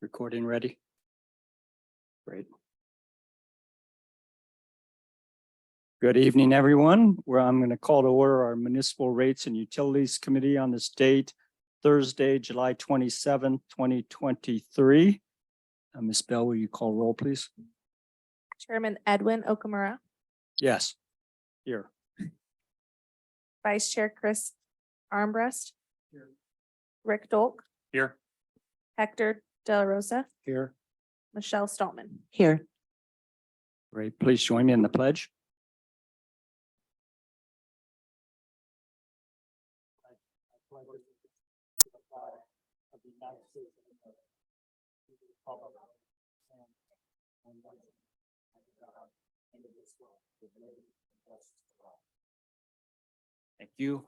Recording ready? Great. Good evening, everyone. I'm going to call to order our Municipal Rates and Utilities Committee on this date, Thursday, July 27th, 2023. Ms. Bell, will you call roll, please? Chairman Edwin Okamura, Yes. Here. Vice Chair Chris Armbrust. Here. Rick Dolk, Here. Hector De La Rosa, Here. Michelle Stallman. Here. Great. Please join me in the pledge. Thank you.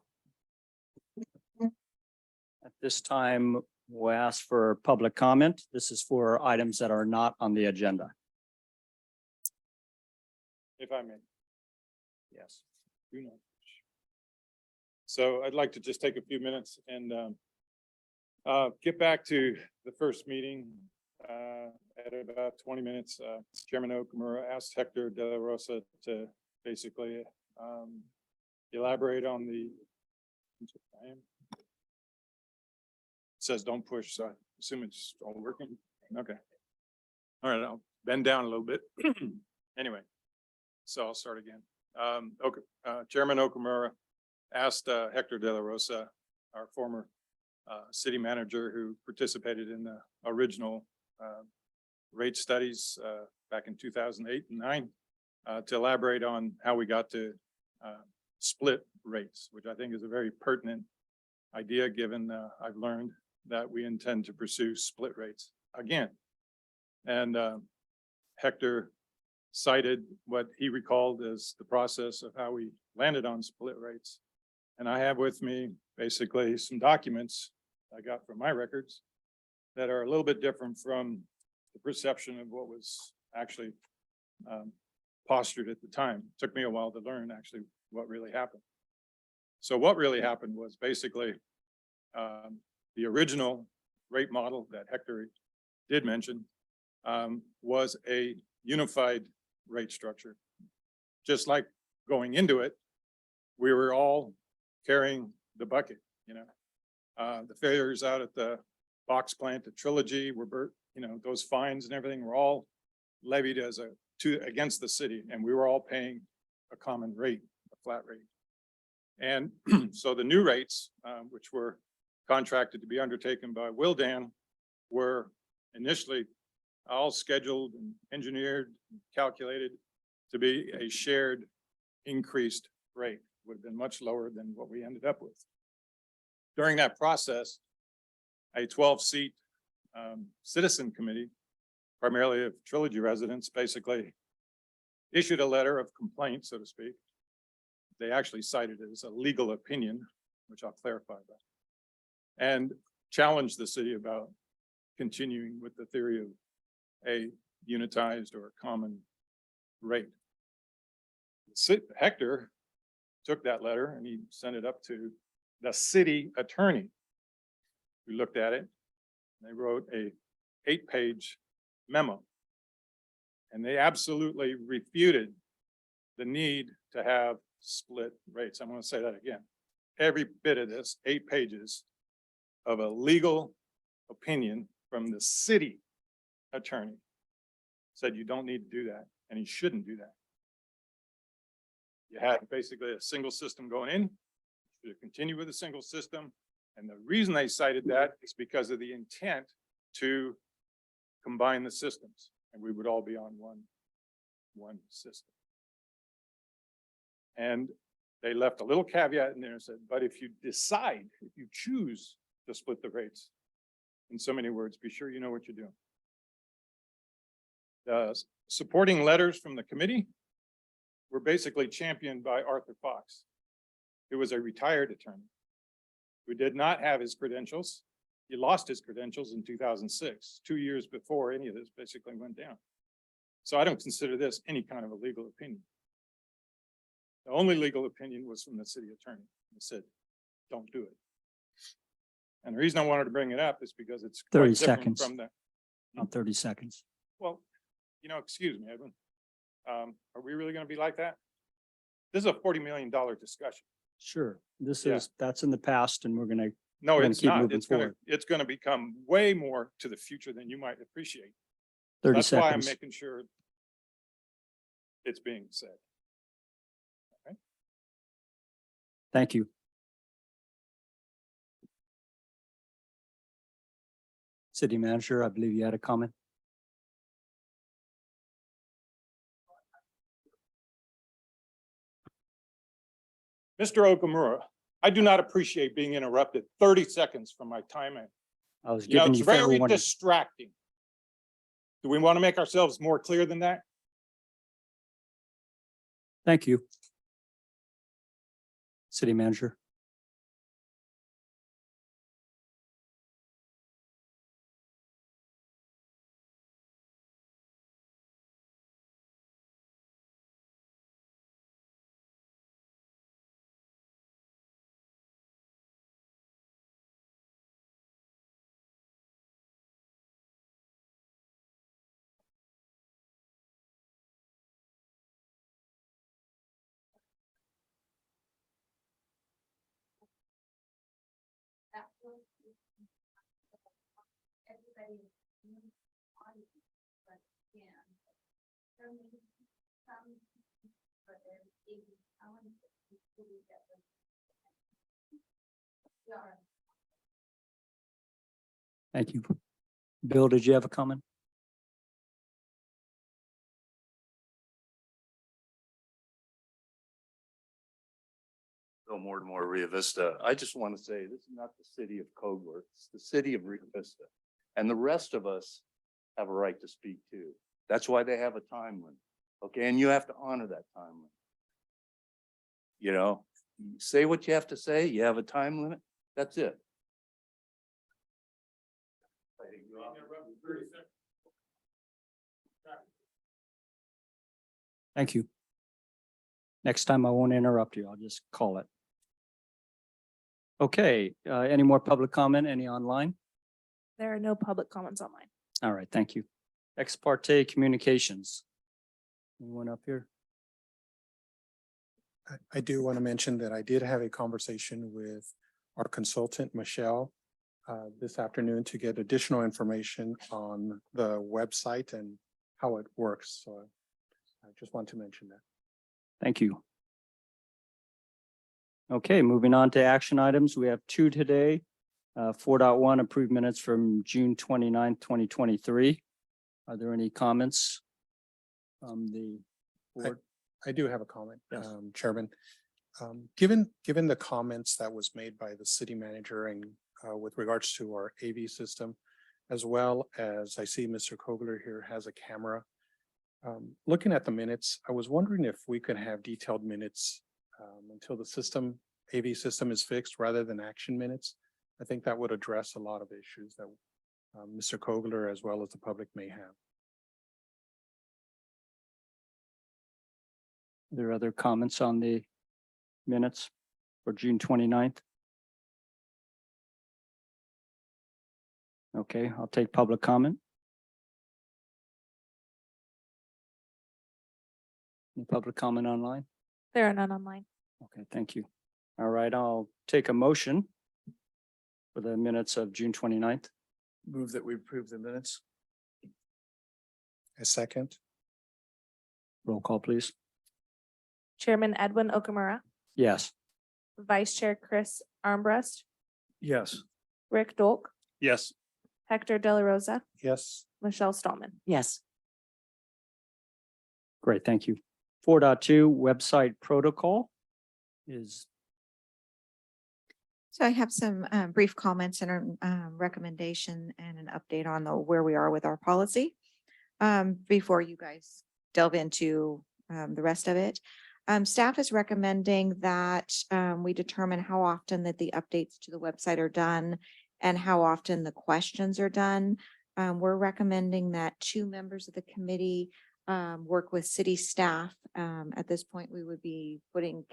At this time, we'll ask for public comment. This is for items that are not on the agenda. If I may. Yes. So I'd like to just take a few minutes and get back to the first meeting. At about 20 minutes, Chairman Okamura asked Hector De La Rosa to basically elaborate on the. It says don't push, so I assume it's all working. Okay. All right, I'll bend down a little bit. Anyway, so I'll start again. Chairman Okamura asked Hector De La Rosa, our former city manager who participated in the original rate studies back in 2008 and 9, to elaborate on how we got to split rates, which I think is a very pertinent idea, given I've learned that we intend to pursue split rates again. And Hector cited what he recalled as the process of how we landed on split rates. And I have with me basically some documents I got from my records that are a little bit different from the perception of what was actually postured at the time. It took me a while to learn actually what really happened. So what really happened was basically the original rate model that Hector did mention was a unified rate structure. Just like going into it, we were all carrying the bucket, you know. The failures out at the box plant, the Trilogy, were, you know, those fines and everything were all levied as against the city, and we were all paying a common rate, a flat rate. And so the new rates, which were contracted to be undertaken by Willdan, were initially all scheduled and engineered, and calculated to be a shared increased rate. Would have been much lower than what we ended up with. During that process, a 12-seat citizen committee, primarily of Trilogy residents, basically issued a letter of complaint, so to speak. They actually cited it as a legal opinion, which I'll clarify that, and challenged the city about continuing with the theory of a unitized or common rate. Hector took that letter and he sent it up to the city attorney. We looked at it. They wrote a 8-page memo, and they absolutely refuted the need to have split rates. I'm going to say that again. Every bit of this, 8 pages of a legal opinion from the city attorney, said you don't need to do that, and he shouldn't do that. You had basically a single system going in, you should continue with a single system. And the reason they cited that is because of the intent to combine the systems, and we would all be on one system. And they left a little caveat in there and said, but if you decide, if you choose to split the rates, in so many words, be sure you know what you're doing. The supporting letters from the committee were basically championed by Arthur Fox, who was a retired attorney, who did not have his credentials He lost his credentials in 2006, 2 years before any of this basically went down. So I don't consider this any kind of a legal opinion. The only legal opinion was from the city attorney. He said, don't do it. And the reason I wanted to bring it up is because it's quite 30 different seconds. from the, On 30 seconds. well, excuse me, Edwin. Are we really gonna be like that? This is a $40 million discussion. Sure. This Yeah. is, that's in the past and we're gonna, No, We're gonna it's keep not. moving forward. It's gonna become way more to the future than you might appreciate. 30 That's why I'm seconds. making sure it's being said. Thank you. City manager, I believe you had a comment. Mr. Okamura, I do not appreciate being interrupted 30 seconds from my time. I was You know, giving it's you fair very warning. distracting. Do we want to make ourselves more clear than that? Thank you. City manager. Thank you. Bill, did you have a comment? Bill Mortimore, Rio Vista. I just want to say, this is not the city of Kogler, it's the city of Rio Vista. And the rest of us have a right to speak too. That's why they have a time limit. Okay, and you have to honor that time limit. You know, you say what you have to say, you have a time limit, that's it. Thank you. Next time I won't interrupt you. I'll just call it. Okay, any more public comment? Any online? There are no public comments online. All right, thank you. Ex parte communications. Anyone up here? I do want to mention that I did have a conversation with our consultant, Michelle, this afternoon to get additional information on the website and how it works. So I just want to mention that. Thank you. Okay, moving on to action items. We have two today. 4.1 approved minutes from June 29th, 2023. Are there any comments from the board? I do have a comment, Yes. Chairman. Given the comments that was made by the city manager and with regards to our AV system, as well as I see Mr. Kogler here has a camera. Looking at the minutes, I was wondering if we could have detailed minutes until the AV system is fixed rather than action minutes. I think that would address a lot of issues that Mr. Kogler as well as the public may have. Are there other comments on the minutes for June 29th? Okay, I'll take public comment. Any public comment online? There are none online. Okay, thank you. All right, I'll take a motion for the minutes of June 29th. Move that we approve the minutes. A second, Roll call, please. Chairman Edwin Okamura, Yes. Vice Chair Chris Armbrust, Yes. Rick Dolk, Yes. Hector De La Rosa, yes. Michelle Stallman. Yes. Great, thank you. 4.2 website protocol is, So I have some brief comments and a recommendation and an update on where we are with our policy. Before you guys delve into the rest of it. Staff is recommending that we determine how often that the updates to the website are done and how often the questions are done. We're recommending that 2 members of the committee work with city staff. At this point, we would be putting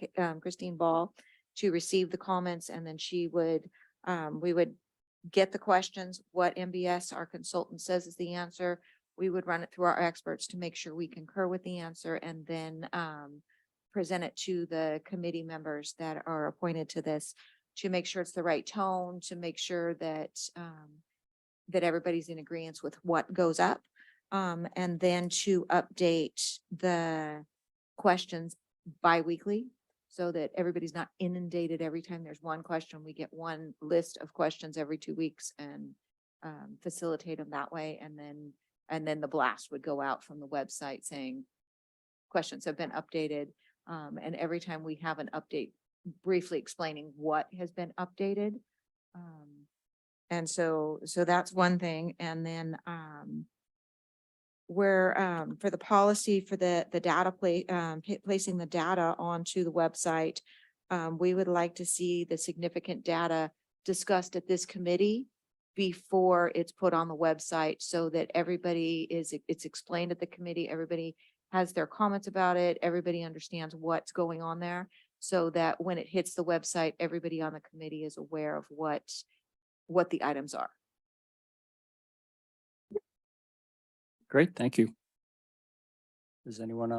Christine Ball to receive the comments, and then we would get the questions, what MBS, our consultant, says is the answer. We would run it through our experts to make sure we concur with the answer, and then present it to the committee members that are appointed to this to make sure it's the right tone, to make sure that that everybody's in agreement with what goes up. And then to update the questions bi-weekly so that everybody's not inundated every time there's one question. We get one list of questions every 2 weeks and facilitate them that way. And then the blast would go out from the website saying questions have been updated. And every time we have an update, briefly explaining what has been updated. And so that's one thing. And then where for the policy for the data placing the data onto the website, we would like to see the significant data discussed at this committee before it's put on the website, so that it's explained at the committee, everybody has their comments about it, everybody understands what's going on there, so that when it hits the website, everybody on the committee is aware of what the items are. Great, thank you. Does anyone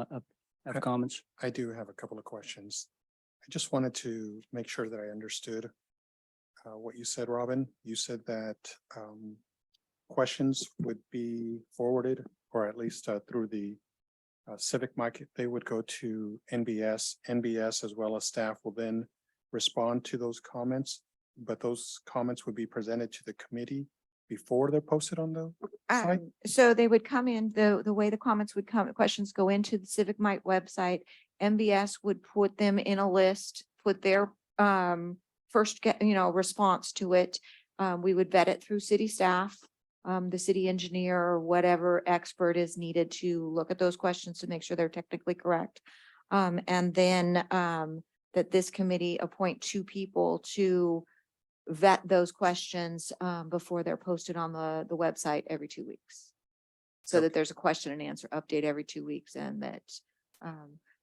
have comments? I do have a couple of questions. I just wanted to make sure that I understood what you said, Robin. You said that questions would be forwarded, or at least through the Civic Mic, they would go to NBS. NBS as well as staff will then respond to those comments, but those comments would be presented to the committee before they're posted on the site? So they would come in, the way the comments would come, questions go into the Civic Mite website. MBS would put them in a list, put their first response to it. We would vet it through city staff, the city engineer, or whatever expert is needed to look at those questions to make sure they're technically correct. And then that this committee appoint 2 people to vet those questions before they're posted on the website every 2 weeks. So that there's a question and answer update every 2 weeks, and that,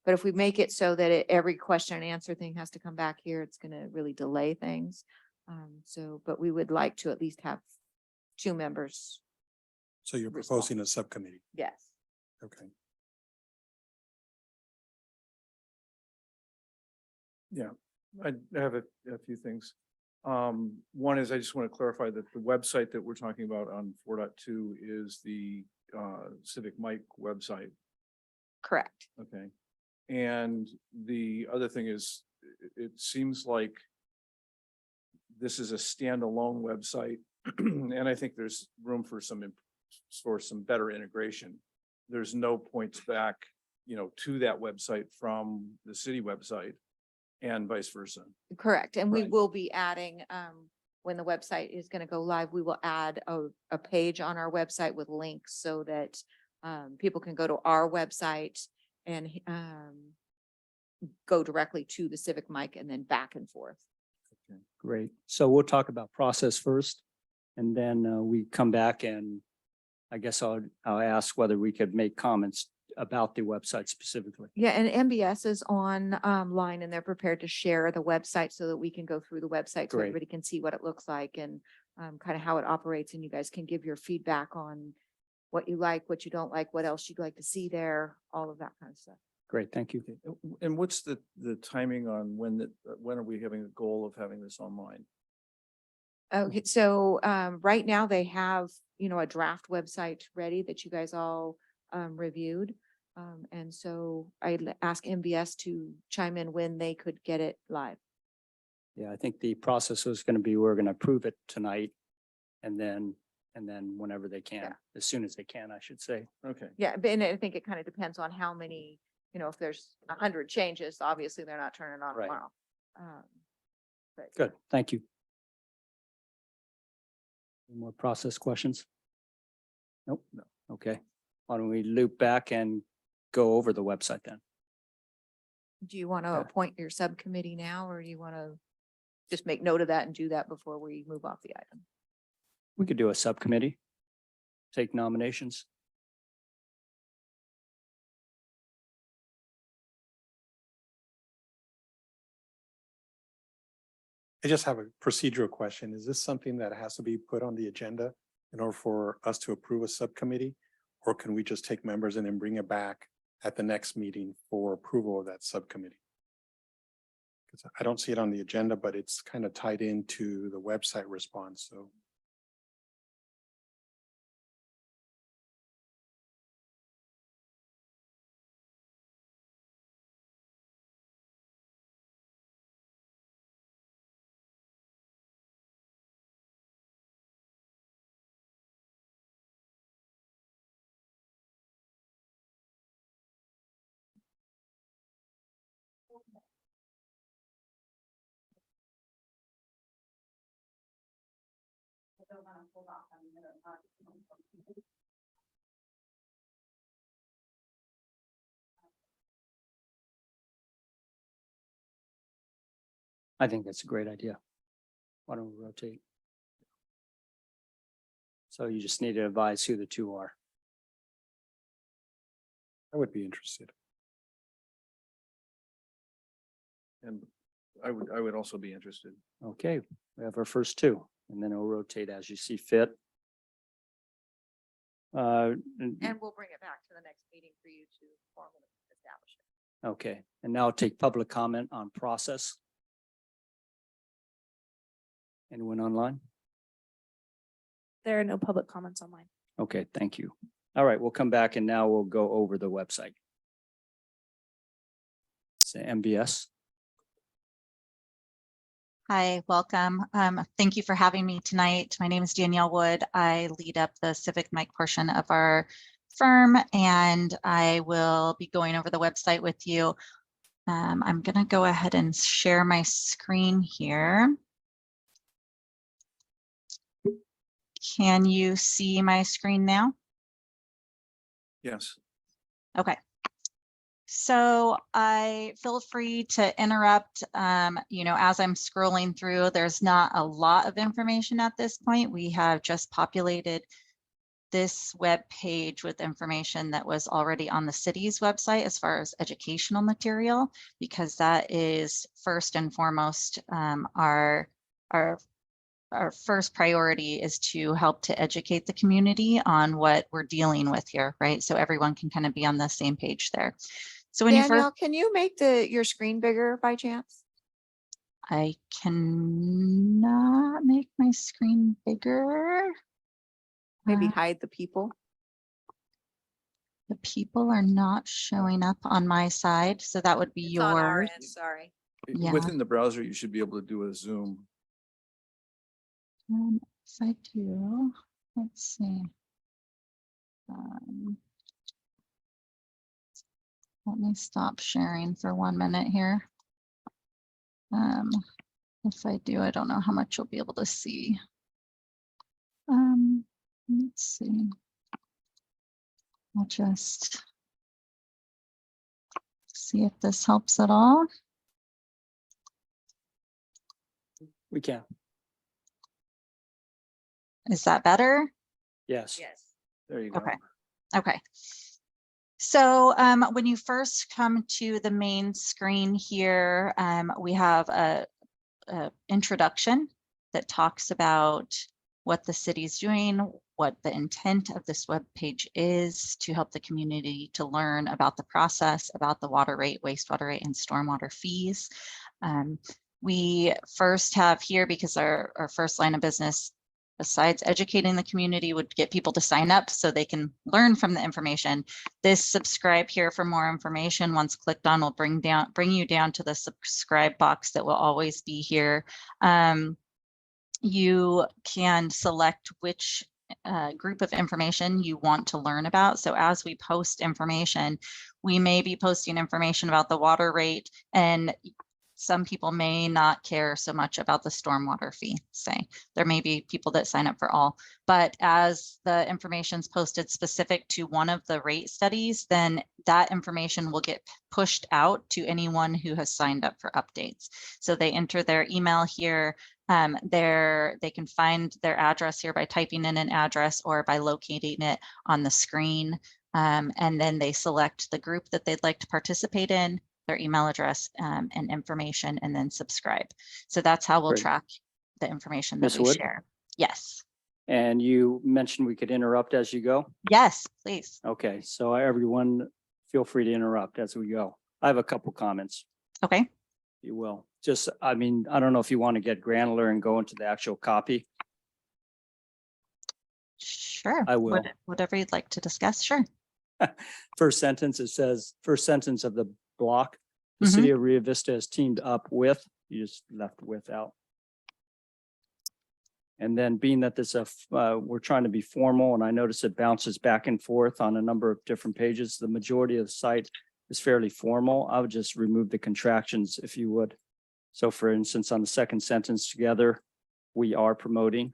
but if we make it so that every question and answer thing has to come back here, it's gonna really delay things. But we would like to at least have 2 members. So you're Respond. proposing a subcommittee? Yes. Okay. Yeah, I have a few things. One is I just want to clarify that the website that we're talking about on 4.2 is the Civic Mike website. Correct. Okay. And the other thing is, it seems like this is a standalone website, and I think there's room for some better integration. There's no points back, to that website from the city website, and vice versa. Correct. And we Right. will be adding, when the website is going to go live, we will add a page on our website with links so that people can go to our website and go directly to the Civic Mic and then back and forth. Great. So we'll talk about process first, and then we come back, and I guess I'll ask whether we could make comments about the website specifically. Yeah, and MBS is on line, and they're prepared to share the website so that we can go through the website so Great. everybody can see what it looks like and kind of how it operates, and you guys can give your feedback on what you like, what you don't like, what else you'd like to see there, all of that kind of stuff. Great, thank you. And what's the timing on when are we having a goal of having this online? Okay, so right now they have, a draft website ready that you guys all reviewed. And so I asked MBS to chime in when they could get it live. Yeah, I think the process was going to be, we're going to approve it tonight, and then whenever they can, Yeah. as soon as they can, I should say. Okay. Yeah, but and I think it kind of depends on how many, if there's 100 changes, obviously they're not turning on Right. tomorrow. But Good, thank you. Any more process questions? Nope. No. Okay. Why don't we loop back and go over the website then? do you want to Yeah. appoint your subcommittee now, or do you want to just make note of that and do that before we move off the item? We could do a subcommittee. Take nominations. I just have a procedural question. Is this something that has to be put on the agenda in order for us to approve a subcommittee? Or can we just take members and then bring it back at the next meeting for approval of that subcommittee? Because I don't see it on the agenda, but it's kind of tied into the website response, so. I think that's a great idea. Why don't we rotate? So you just need to advise who the two are. I would be interested. And I would also be interested. Okay, we have our first two, and then it'll rotate as you see fit. And- And we'll bring it back to the next meeting for you to formally establish it. Okay, and now take public comment on process. Anyone online? There are no public comments online. Okay, thank you. All right, we'll come back and now we'll go over the website. Say MBS. Hi, welcome. Thank you for having me tonight. My name is Danielle Wood. I lead up the Civic Mic portion of our firm, and I will be going over the website with you. I'm going to go ahead and share my screen here. Can you see my screen now? Yes. Okay. So I feel free to interrupt, as I'm scrolling through. There's not a lot of information at this point. We have just populated this web page with information that was already on the city's website as far as educational material, because that is first and foremost our first priority is to help to educate the community on what we're dealing with here, right? So everyone can kind of be on the same page there. So when Danielle, can you make your screen bigger by chance? I cannot make my screen bigger. Maybe Uh, hide the people. The people are not showing up on my side, so that would be It's on our yours. end, sorry. Yeah. Within the browser, you should be able to do a zoom. If I do, let's see. Let me stop sharing for 1 minute here. If I do, I don't know how much you'll be able to see. Let's see. I'll just see if this helps at all. We can. Is that better? Yes. Yes. There you go. Okay. Okay. So when you first come to the main screen here, we have a introduction that talks about what the city's doing, what the intent of this web page is to help the community to learn about the process, about the water rate, wastewater rate, and stormwater fees. We first have here, because our first line of business, besides educating the community, would get people to sign up so they can learn from the information. This subscribe here for more information, once clicked on, will bring you down to the subscribe box that will always be here. You can select which group of information you want to learn about. So as we post information, we may be posting information about the water rate, and some people may not care so much about the stormwater fee, say. There may be people that sign up for all, but as the information is posted specific to one of the rate studies, then that information will get pushed out to anyone who has signed up for updates. So they enter their email here. They can find their address here by typing in an address or by locating it on the screen. And then they select the group that they'd like to participate in, their email address and information, and then subscribe. So that's how we'll Great. track the information that Ms. we Wood? share. Yes. And you mentioned we could interrupt as you go. Yes, please. Okay, so everyone, feel free to interrupt as we go. I have a couple comments, Okay. if you will. Just, I mean, I don't know if you want to get granular and go into the actual copy. Sure. I will. Whatever you'd like to discuss. Sure. First sentence, it says, first sentence of the block, the Mhm. city of Rio Vista has teamed up with, you just left with out. And then being that this, we're trying to be formal, and I notice it bounces back and forth on a number of different pages. The majority of the site is fairly formal. I would just remove the contractions if you would. So for instance, on the second sentence together, we are promoting.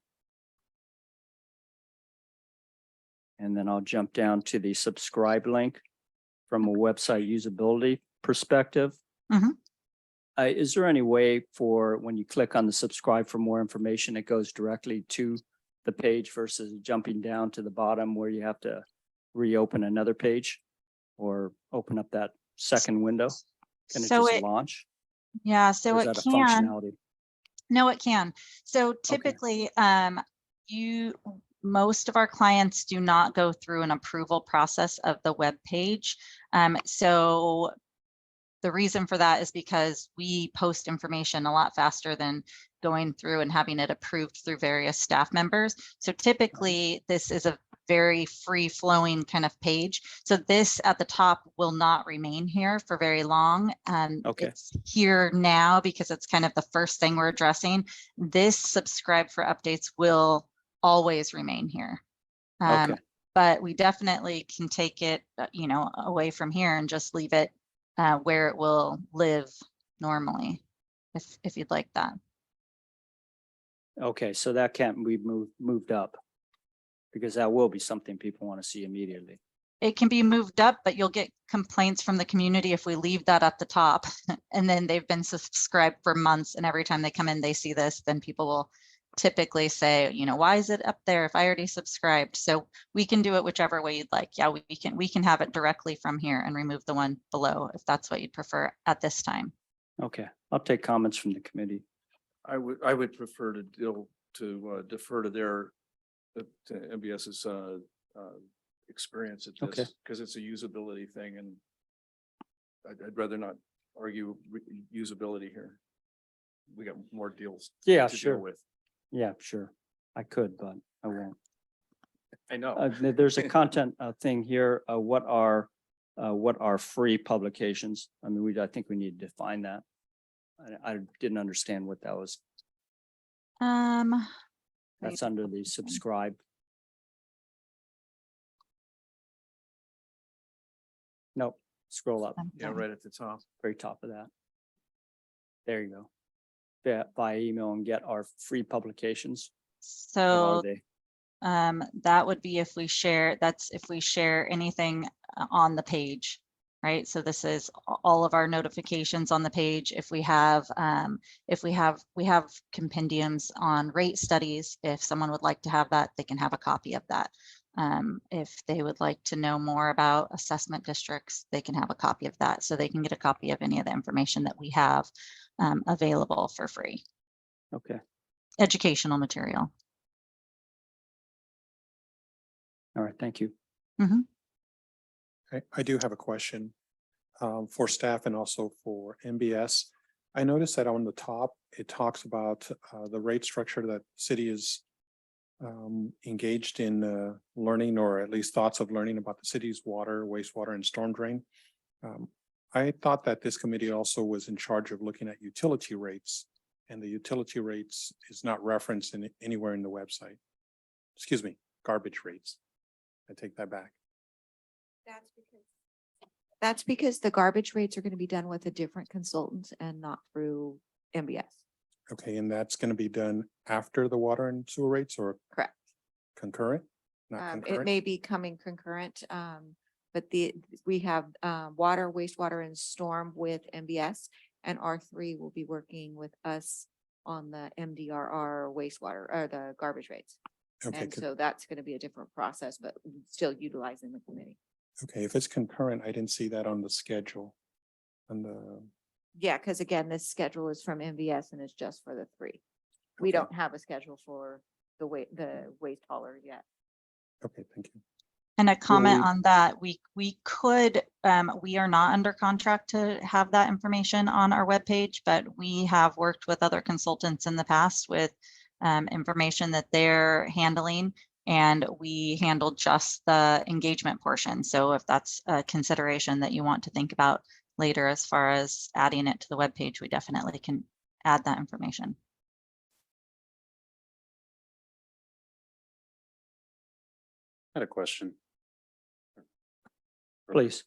And then I'll jump down to the subscribe link from a website usability perspective. Mhm. Is there any way for when you click on the subscribe for more information, it goes directly to the page versus jumping down to the bottom where you have to reopen another page or open up that second window? Can it So just launch? yeah, Or so is it that a can. functionality? No, it can. So typically, most of our clients do not go through an approval process of the web page. So the reason for that is because we post information a lot faster than going through and having it approved through various staff members. So typically, this is a very free flowing kind of page. So this at the top will not remain here for very long. Okay. It's here now because it's kind of the first thing we're addressing. This subscribe for updates will always remain here. Okay. But we definitely can take it, away from here and just leave it where it will live normally, if you'd like that. Okay, so that can't be moved up because that will be something people want to see immediately. It can be moved up, but you'll get complaints from the community if we leave that at the top. And then they've been subscribed for months, and every time they come in, they see this, then people will typically say, why is it up there if I already subscribed? So we can do it whichever way you'd like. Yeah, we can have it directly from here and remove the one below if that's what you'd prefer at this time. Okay, I'll take comments from the committee. I would prefer to defer to their, to MBS's experience at Okay. this, because it's a usability thing, and I'd rather not argue usability here. We got more deals Yeah, to sure. deal with. Yeah, sure. I could, but I won't. I know. There's a content thing here. What are free publications? I mean, I think we need to define that. I didn't understand what that was. That's under the subscribe. Nope, scroll up, Yeah, right at the top. very top of that. There you go. Yeah, by email and get our free publications. What are So they? that would be if we share, anything on the page, right? So this is all of our notifications on the page. If we have compendiums on rate studies, if someone would like to have that, they can have a copy of that. If they would like to know more about assessment districts, they can have a copy of that. So they can get a copy of any of the information that we have available for free. Okay, Educational material. all right, thank you. I do have a question for staff and also for MBS. I noticed that on the top, it talks about the rate structure that city is engaged in learning, or at least thoughts of learning about the city's water, wastewater, and storm drain. I thought that this committee also was in charge of looking at utility rates, and the utility rates is not referenced anywhere in the website. Excuse me, garbage rates. I take that back. That's because That's because the garbage rates are going to be done with a different consultant and not through MBS. Okay, and that's gonna be done after the water and sewer rates or Correct. concurrent? Not It concurrent? may be coming concurrent, but we have, water, wastewater and storm with MBS, and R3 will be working with us on the MDRR wastewater or the garbage rates. Okay, And so that's going to be a different process, but still utilizing the committee. okay, if it's concurrent, I didn't see that on the schedule. On the, Yeah, because again, this schedule is from MBS and it's just for the 3. We Okay. don't have a schedule for the waste hauler yet. okay, thank you. And a comment we- on that, we could, we are not under contract to have that information on our webpage, but we have worked with other consultants in the past with information that they're handling, and we handled just the engagement portion. So if that's a consideration that you want to think about later as far as adding it to the webpage, we definitely can add that information. I had a question. Please.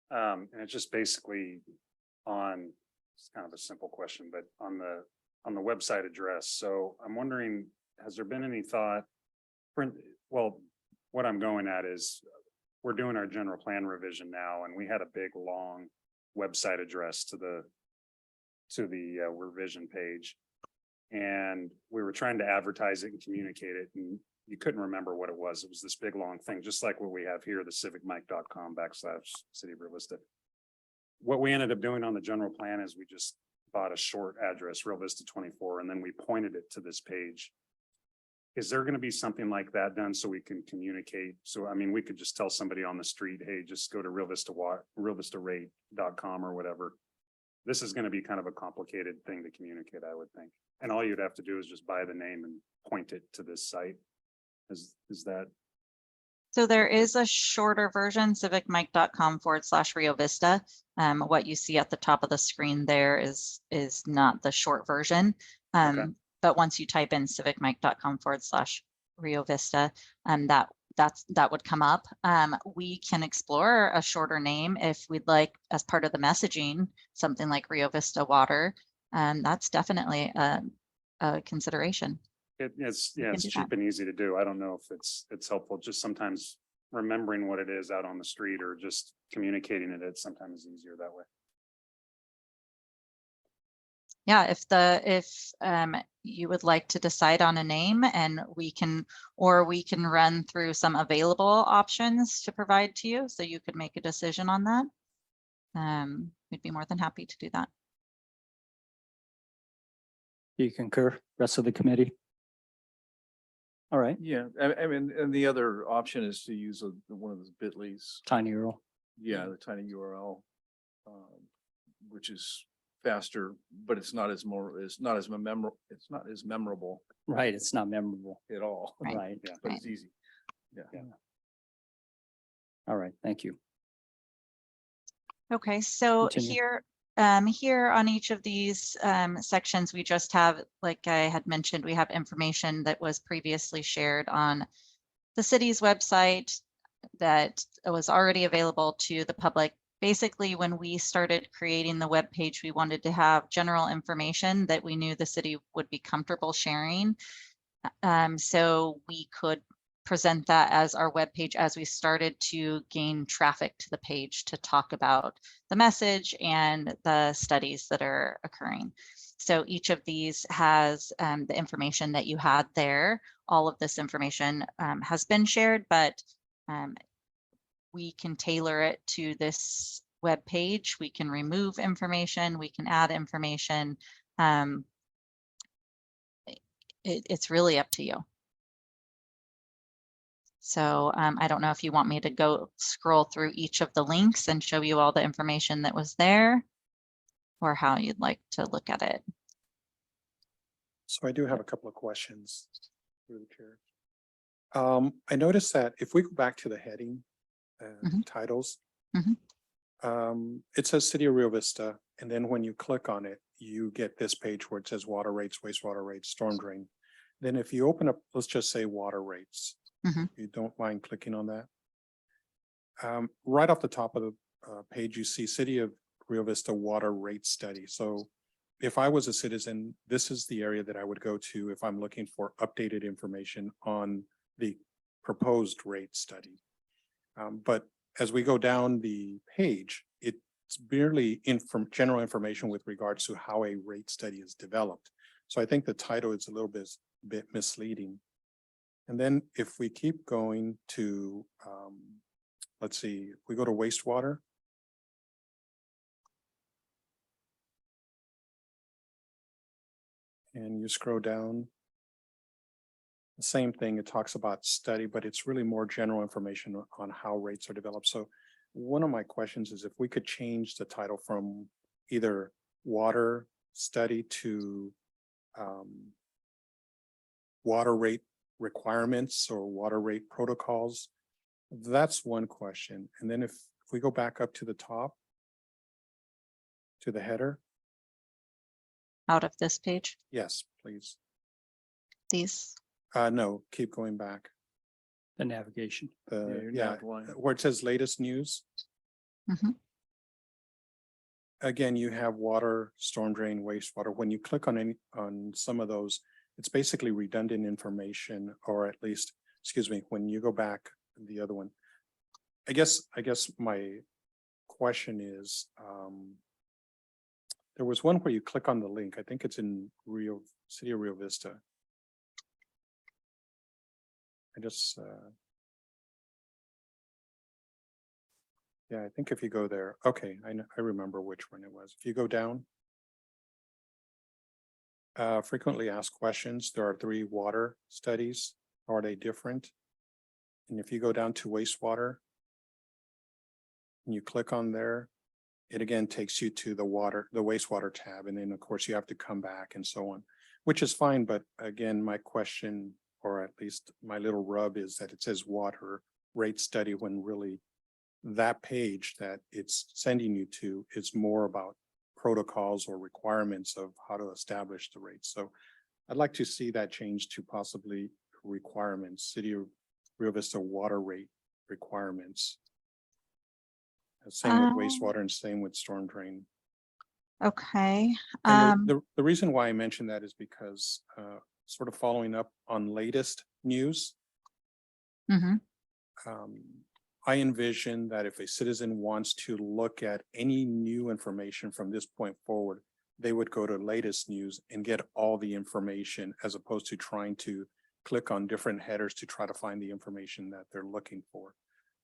And it's just basically on, it's kind of a simple question, but on the website address. So I'm wondering, has there been any thought? Well, what I'm going at is, we're doing our general plan revision now, and we had a big, long website address to the revision page. And we were trying to advertise it and communicate it, and you couldn't remember what it was. It was this big, long thing, just like what we have here, the civicmike.com/City of Rio Vista. What we ended up doing on the general plan is we just bought a short address, Rio Vista 24, and then we pointed it to this page. Is there going to be something like that done so we can communicate? So, I mean, we could just tell somebody on the street, hey, just go to realvistarate.com or whatever. This is going to be kind of a complicated thing to communicate, I would think. And all you'd have to do is just buy the name and point it to this site. Is that? So there is a shorter version, civicmike.com/Rio Vista. What you see at the top of the screen there is not the short version. But once you type in civicmike.com/Rio Vista, that would come up. We can explore a shorter name if we'd like as part of the messaging, something like Rio Vista Water. That's definitely a consideration. It's can do cheap and easy to do. I don't know if it's helpful, just sometimes remembering what it is out on the street or just communicating it, it's sometimes easier that way. Yeah, if you would like to decide on a name, and we can run through some available options to provide to you, so you could make a decision on that. We'd be more than happy to do that. Do you concur, rest of the committee? All right, Yeah, I mean, and the other option is to use one of those bit.lys. Tiny Earl. Yeah, the tiny URL, which is faster, but it's not as memorable Right, it's not memorable. at all. Right. Right, Yeah, but it's easy. all right, thank you. Okay, so Continue. here on each of these sections, we just have, like I had mentioned, we have information that was previously shared on the city's website that was already available to the public. Basically, when we started creating the web page, we wanted to have general information that we knew the city would be comfortable sharing. So we could present that as our web page as we started to gain traffic to the page to talk about the message and the studies that are occurring. So each of these has the information that you had there. All of this information has been shared, but we can tailor it to this web page. We can remove information, we can add information. It's really up to you. So I don't know if you want me to go scroll through each of the links and show you all the information that was there, or how you'd like to look at it. So I do have a couple of questions through the chair. I noticed that if we go back to the heading Mhm. titles, Mhm. It says City of Rio Vista, and then when you click on it, you get this page where it says water rates, wastewater rates, storm drain. Then if you open up, let's just say water rates, Mhm. if you don't mind clicking on that. Right off the top of page, you see City of Rio Vista Water Rate Study. So if I was a citizen, this is the area that I would go to if I'm looking for updated information on the proposed rate study. But as we go down the page, it's merely general information with regards to how a rate study is developed. So I think the title is a little bit misleading. And then if we keep going to, let's see, if we go to wastewater. And you scroll down. The same thing, it talks about study, but it's really more general information on how rates are developed. So one of my questions is if we could change the title from either water study to water rate requirements or water rate protocols. That's one question. And then if we go back up to the top, to the header. Out of this page, Yes, please. these. No, keep going back. The navigation. you're Yeah, not blind. where it says latest news. Mhm. Again, you have water, storm drain, wastewater. When you click on some of those, it's basically redundant information, or at least, excuse me, when you go back, the other one. I guess my question is, there was one where you click on the link. I think it's in City of Rio Vista. Yeah, I think if you go there, okay, I remember which one it was. If you go down. Frequently asked questions, there are 3 water studies. Are they different? And if you go down to wastewater. And you click on there, it again takes you to the wastewater tab. And then of course you have to come back and so on, which is fine. But again, my question, or at least my little rub, is that it says water rate study when really that page that it's sending you to is more about protocols or requirements of how to establish the rates. So I'd like to see that change to possibly requirements, City of Rio Vista water rate requirements. Same with wastewater and same with storm drain. Okay. And the reason why I mentioned that is because sort of following up on latest news. Mhm. I envision that if a citizen wants to look at any new information from this point forward, they would go to latest news and get all the information as opposed to trying to click on different headers to try to find the information that they're looking for.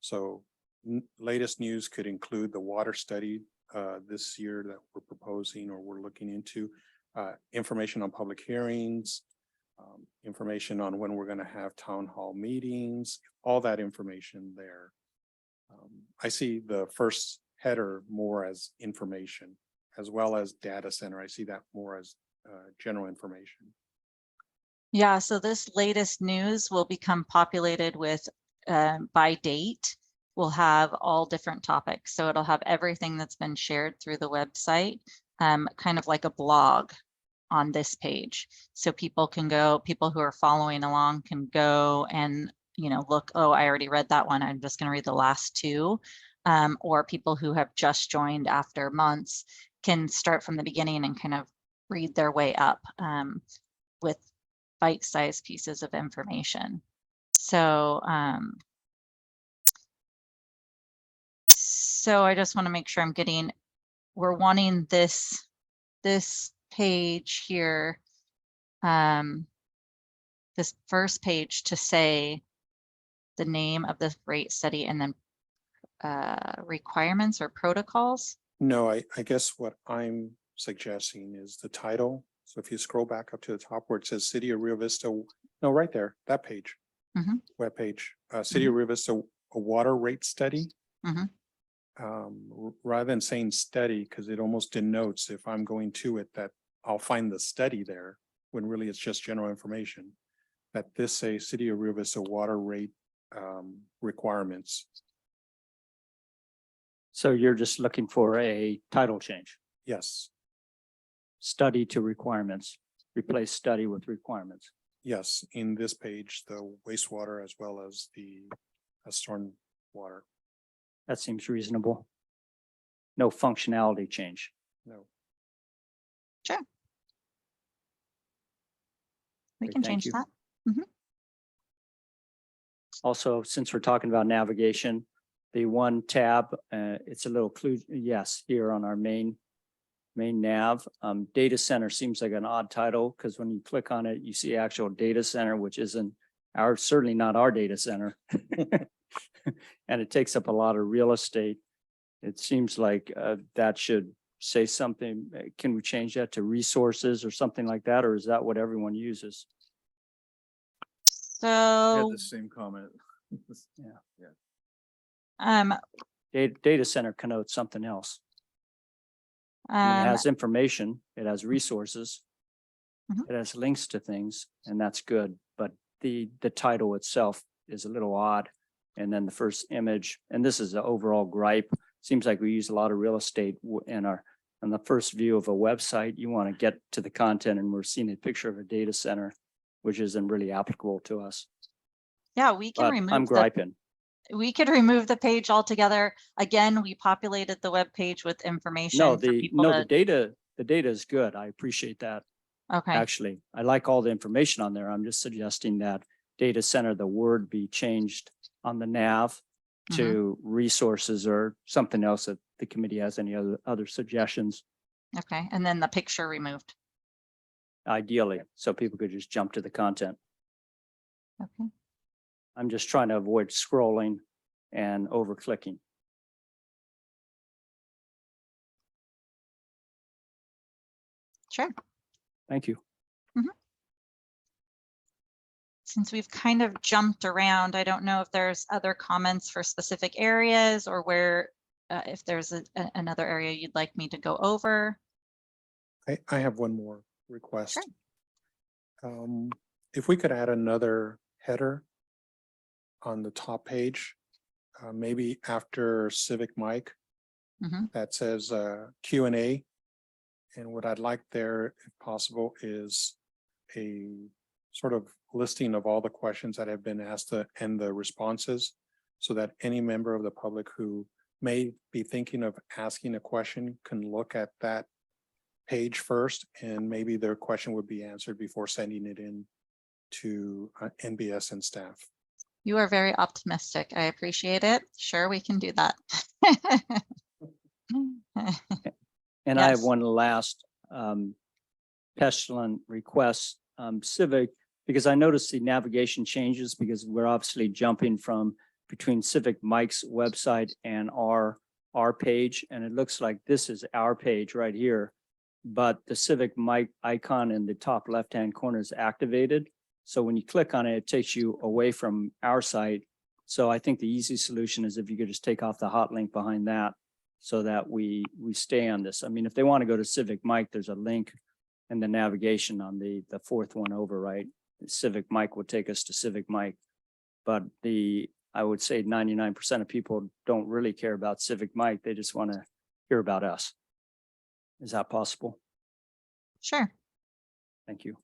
So latest news could include the water study this year that we're proposing or we're looking into, information on public hearings, information on when we're going to have town hall meetings, all that information there. I see the first header more as information as well as data center. I see that more as general information. Yeah, so this latest news will become populated with by date. We'll have all different topics. So it'll have everything that's been shared through the website, kind of like a blog on this page. So people who are following along can go and, look, oh, I already read that one. I'm just going to read the last 2. Or people who have just joined after months can start from the beginning and kind of read their way up with bite-sized pieces of information. So, so I just want to make sure we're wanting this page here, this first page to say the name of the rate study and then requirements or protocols. No, I guess what I'm suggesting is the title. So if you scroll back up to the top where it says City of Rio Vista, no, right there, that page, web page, City of Rio Vista, a water rate study. Rather than saying study, because it almost denotes if I'm going to it that I'll find the study there when really it's just general information. That this say City of Rio Vista water rate requirements. So you're just looking for a title change, Yes, study to requirements, replace study with requirements. yes, in this page, the wastewater as well as the storm water. That seems reasonable. no functionality change. No. Sure. We Okay, can thank change you. that. Also, since we're talking about navigation, the one tab, it's a little clue, yes, here on our main nav. Data center seems like an odd title because when you click on it, you see actual data center, which isn't certainly not our data center. And it takes up a lot of real estate. It seems like that should say something. Can we change that to resources or something like that? Or is that what everyone uses? I had So, the same comment. Data center connotes something else. I mean, it has information, it has resources. Mhm. It has links to things, and that's good, but the title itself is a little odd. And then the first image, and this is the overall gripe, seems like we use a lot of real estate on the first view of a website. You want to get to the content, and we're seeing a picture of a data center, which isn't really applicable to us. yeah, we can But I'm remove griping. we could remove the page altogether. Again, we populated the web page with information No, for the people to, data is good. I appreciate that. okay, Actually, I like all the information on there. I'm just suggesting that data center, the word be changed on the nav to resources or something else. That the committee has any other suggestions, okay, and then the picture removed. ideally, so people could just jump to the content. Okay, I'm just trying to avoid scrolling and over clicking. sure. Thank you. Since we've kind of jumped around, I don't know if there's other comments for specific areas or where, if there's another area you'd like me to go over. I have one more request. If we could add another header on the top page, maybe after Civic Mic, Mhm. that says Q&A. And what I'd like there, if possible, is a sort of listing of all the questions that have been asked and the responses, so that any member of the public who may be thinking of asking a question can look at that page first, and maybe their question would be answered before sending it in to NBS and staff. You are very optimistic. I appreciate it. Sure, we can do that. And I have Yes. one last pestilent request, Civic, because I noticed the navigation changes because we're obviously jumping from between Civic Mike's website and our page. And it looks like this is our page right here. But the Civic Mike icon in the top left-hand corner is activated. So when you click on it, it takes you away from our site. So I think the easy solution is if you could just take off the hot link behind that so that we stay on this. I mean, if they want to go to Civic Mike, there's a link in the navigation on the fourth one over, right? Civic Mike will take us to Civic Mike. But I would say 99% of people don't really care about Civic Mike. They just want to hear about us. Is that possible? Sure. Thank you.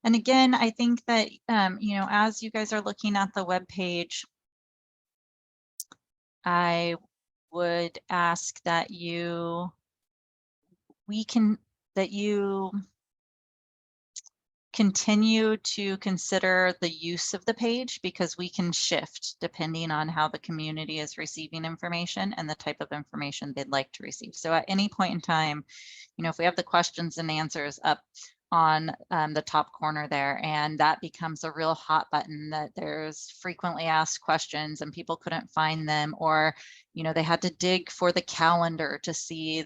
And again, I think that, as you guys are looking at the web page, I would ask that you continue to consider the use of the page, because we can shift depending on how the community is receiving information and the type of information they'd like to receive. So at any point in time, if we have the questions and answers up on the top corner there, and that becomes a real hot button, that there's frequently asked questions and people couldn't find them, or they had to dig for the calendar to see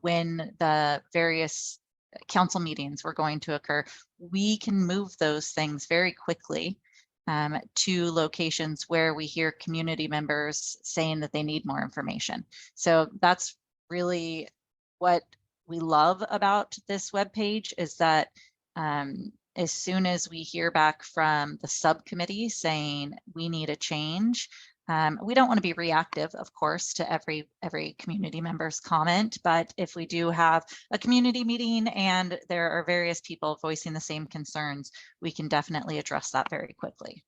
when the various council meetings were going to occur, we can move those things very quickly to locations where we hear community members saying that they need more information. So that's really what we love about this webpage, is that as soon as we hear back from the subcommittee saying we need a change, we don't want to be reactive, of course, to every community member's comment, but if we do have a community meeting and there are various people voicing the same concerns, we can definitely address that very quickly.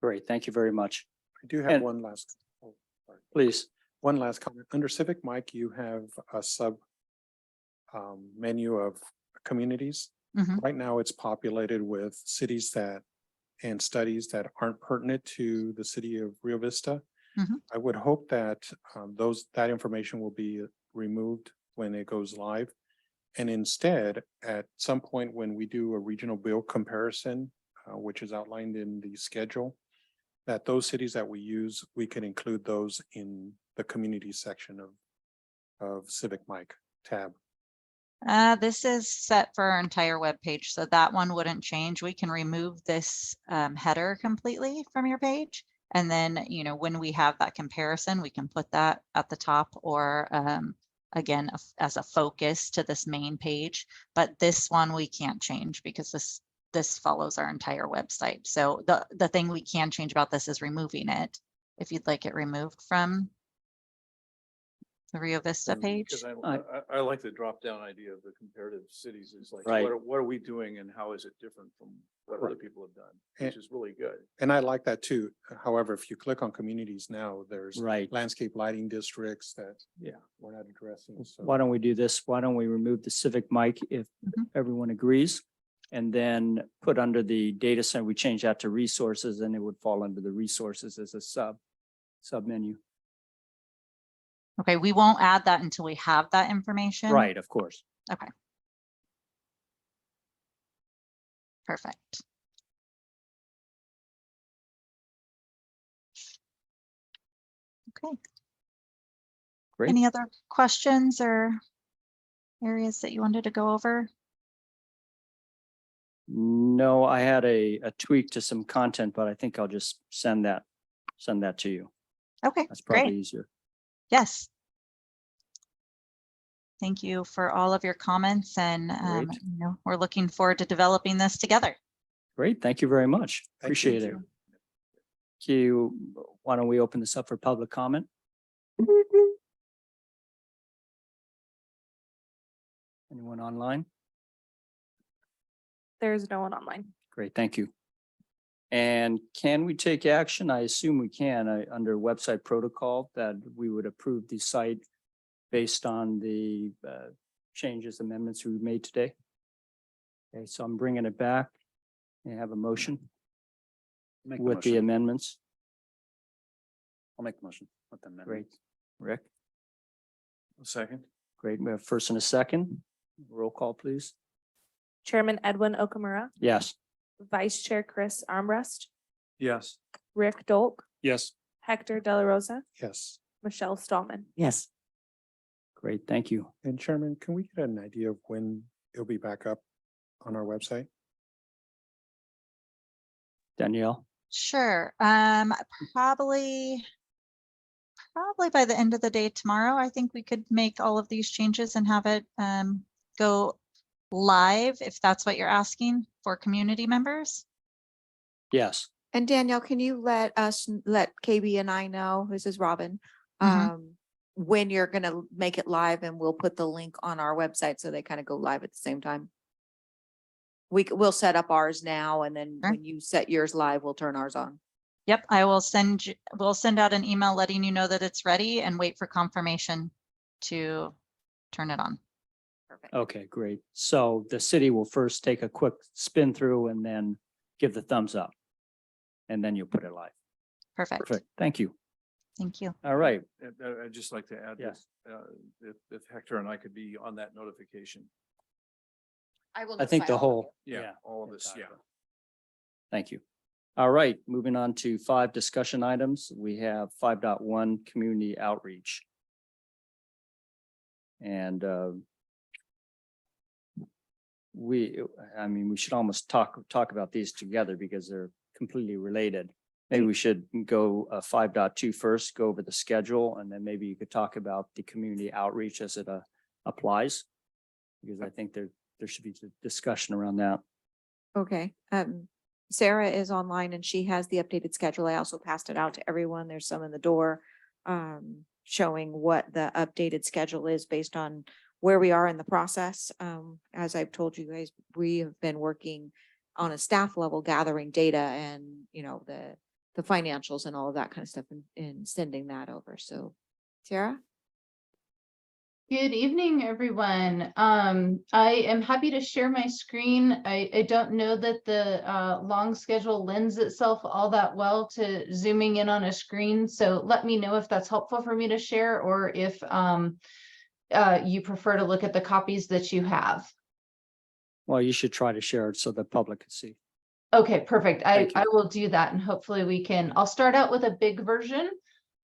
Great. Thank you very much. I do have And- one last. Oh, sorry. Please. One last comment. Under Civic Mike, you have a sub menu of communities. Mhm. Right now, it's populated with cities that and studies that aren't pertinent to the city of Rio Vista. Mhm. I would hope that that information will be removed when it goes live. And instead, at some point when we do a regional bill comparison, which is outlined in the schedule, that those cities that we use, we can include those in the community section of Civic Mike tab. This is set for our entire web page, so that one wouldn't change. We can remove this header completely from your page. And then, you know, when we have that comparison, we can put that at the top or again, as a focus to this main page. But this one we can't change because this follows our entire website. So the thing we can change about this is removing it. If you'd like it removed from the Rio Vista page. Because I like the drop down idea of the comparative cities is like, Right. what are we doing and how is it different from what other people have done, which is really good. And I like that too. However, if you click on communities now, there's Right. landscape lighting districts that Yeah. we're not addressing. So Why don't we do this? Why don't we remove the Civic Mike if Mhm. everyone agrees? And then put under the data center, we change that to resources and it would fall under the resources as a sub menu. Okay, we won't add that until we have that information. Right, of course. Okay. Perfect. Okay. Great. Any other questions or areas that you wanted to go over? No, I had a tweak to some content, but I think I'll just send that to you. Okay, That's probably great. easier. Yes. Thank you for all of your comments and, Great. you know, we're looking forward to developing this together. Great, thank you very much. Thank Appreciate it. Why don't we open this up for public comment? Anyone online? There's no one online. Great, thank you. And can we take action? I assume we can, under website protocol, that we would approve the site based on the changes, amendments we made today. Okay, so I'm bringing it back. May I have a motion Make the with the motion. amendments? I'll make the motion with the amendment. Great. Rick, A second. great. We have first and a second. Roll call, please. Chairman Edwin Okamura, Yes. Vice Chair Chris Armbrust, Yes. Rick Dolk, Yes. Hector De La Rosa, yes. Michelle Stallman. Yes. Great, thank you. And Chairman, can we get an idea of when it'll be back up on our website? Danielle? Sure. Probably by the end of the day tomorrow, I think we could make all of these changes and have it go live, if that's what you're asking for community members. Yes. And Danielle, can you let KB and I know, this is Robin, Mhm. when you're gonna make it live and we'll put the link on our website so they kind of go live at the same time? We'll set up ours now and then Sure. when you set yours live, we'll turn ours on. Yep, we'll send out an email letting you know that it's ready and wait for confirmation to turn it on. Perfect. Okay, great. So the city will first take a quick spin through and then give the thumbs up. And then you'll put it live. Perfect. Perfect. Thank you. Thank you. All right. I'd just like to add, Yes. if Hector and I could be on that notification. I think the whole. Yeah, all of us, yeah. Thank you. All right, moving on to 5 discussion items. We have 5.1 community outreach. And we should almost talk about these together because they're completely related. Maybe we should go 5.2 first, go over the schedule, and then maybe you could talk about the community outreach as it applies. Because I think there should be discussion around that. Okay, Sarah is online and she has the updated schedule. I also passed it out to everyone. There's some in the door showing what the updated schedule is based on where we are in the process. As I've told you guys, we have been working on a staff level, gathering data and, you know, the financials and all of that kind of stuff and sending that over. So Tiara? Good evening, everyone. I am happy to share my screen. I don't know that the long schedule lends itself all that well to zooming in on a screen. So let me know if that's helpful for me to share or if you prefer to look at the copies that you have. Well, you should try to share it so the public can see. Okay, perfect. I Thank you. will do that and hopefully we can, I'll start out with a big version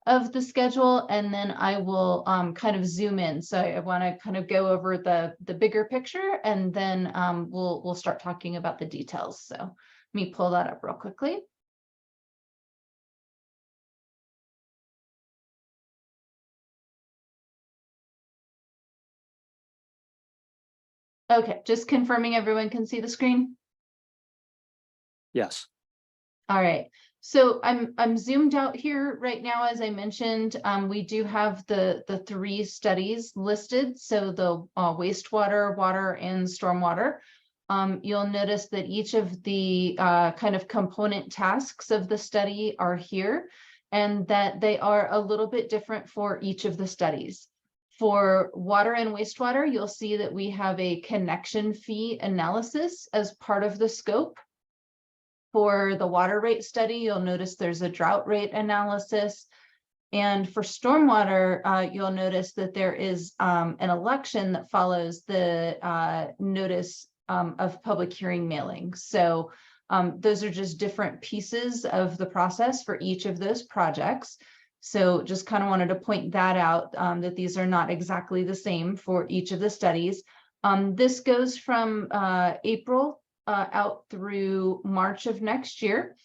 of the schedule and then I will kind of zoom in. So I want to kind of go over the bigger picture and then we'll start talking about the details. So let me pull that up real quickly. Okay, just confirming everyone can see the screen. Yes. All right, so I'm zoomed out here right now. As I mentioned, we do have the 3 studies listed. So the wastewater, water, and stormwater. You'll notice that each of the kind of component tasks of the study are here, and that they are a little bit different for each of the studies. For water and wastewater, you'll see that we have a connection fee analysis as part of the scope. For the water rate study, you'll notice there's a drought rate analysis. And for stormwater, you'll notice that there is an election that follows the notice of public hearing mailing. So those are just different pieces of the process for each of those projects. So just kind of wanted to point that out, that these are not exactly the same for each of the studies. This goes from April out through March of next year,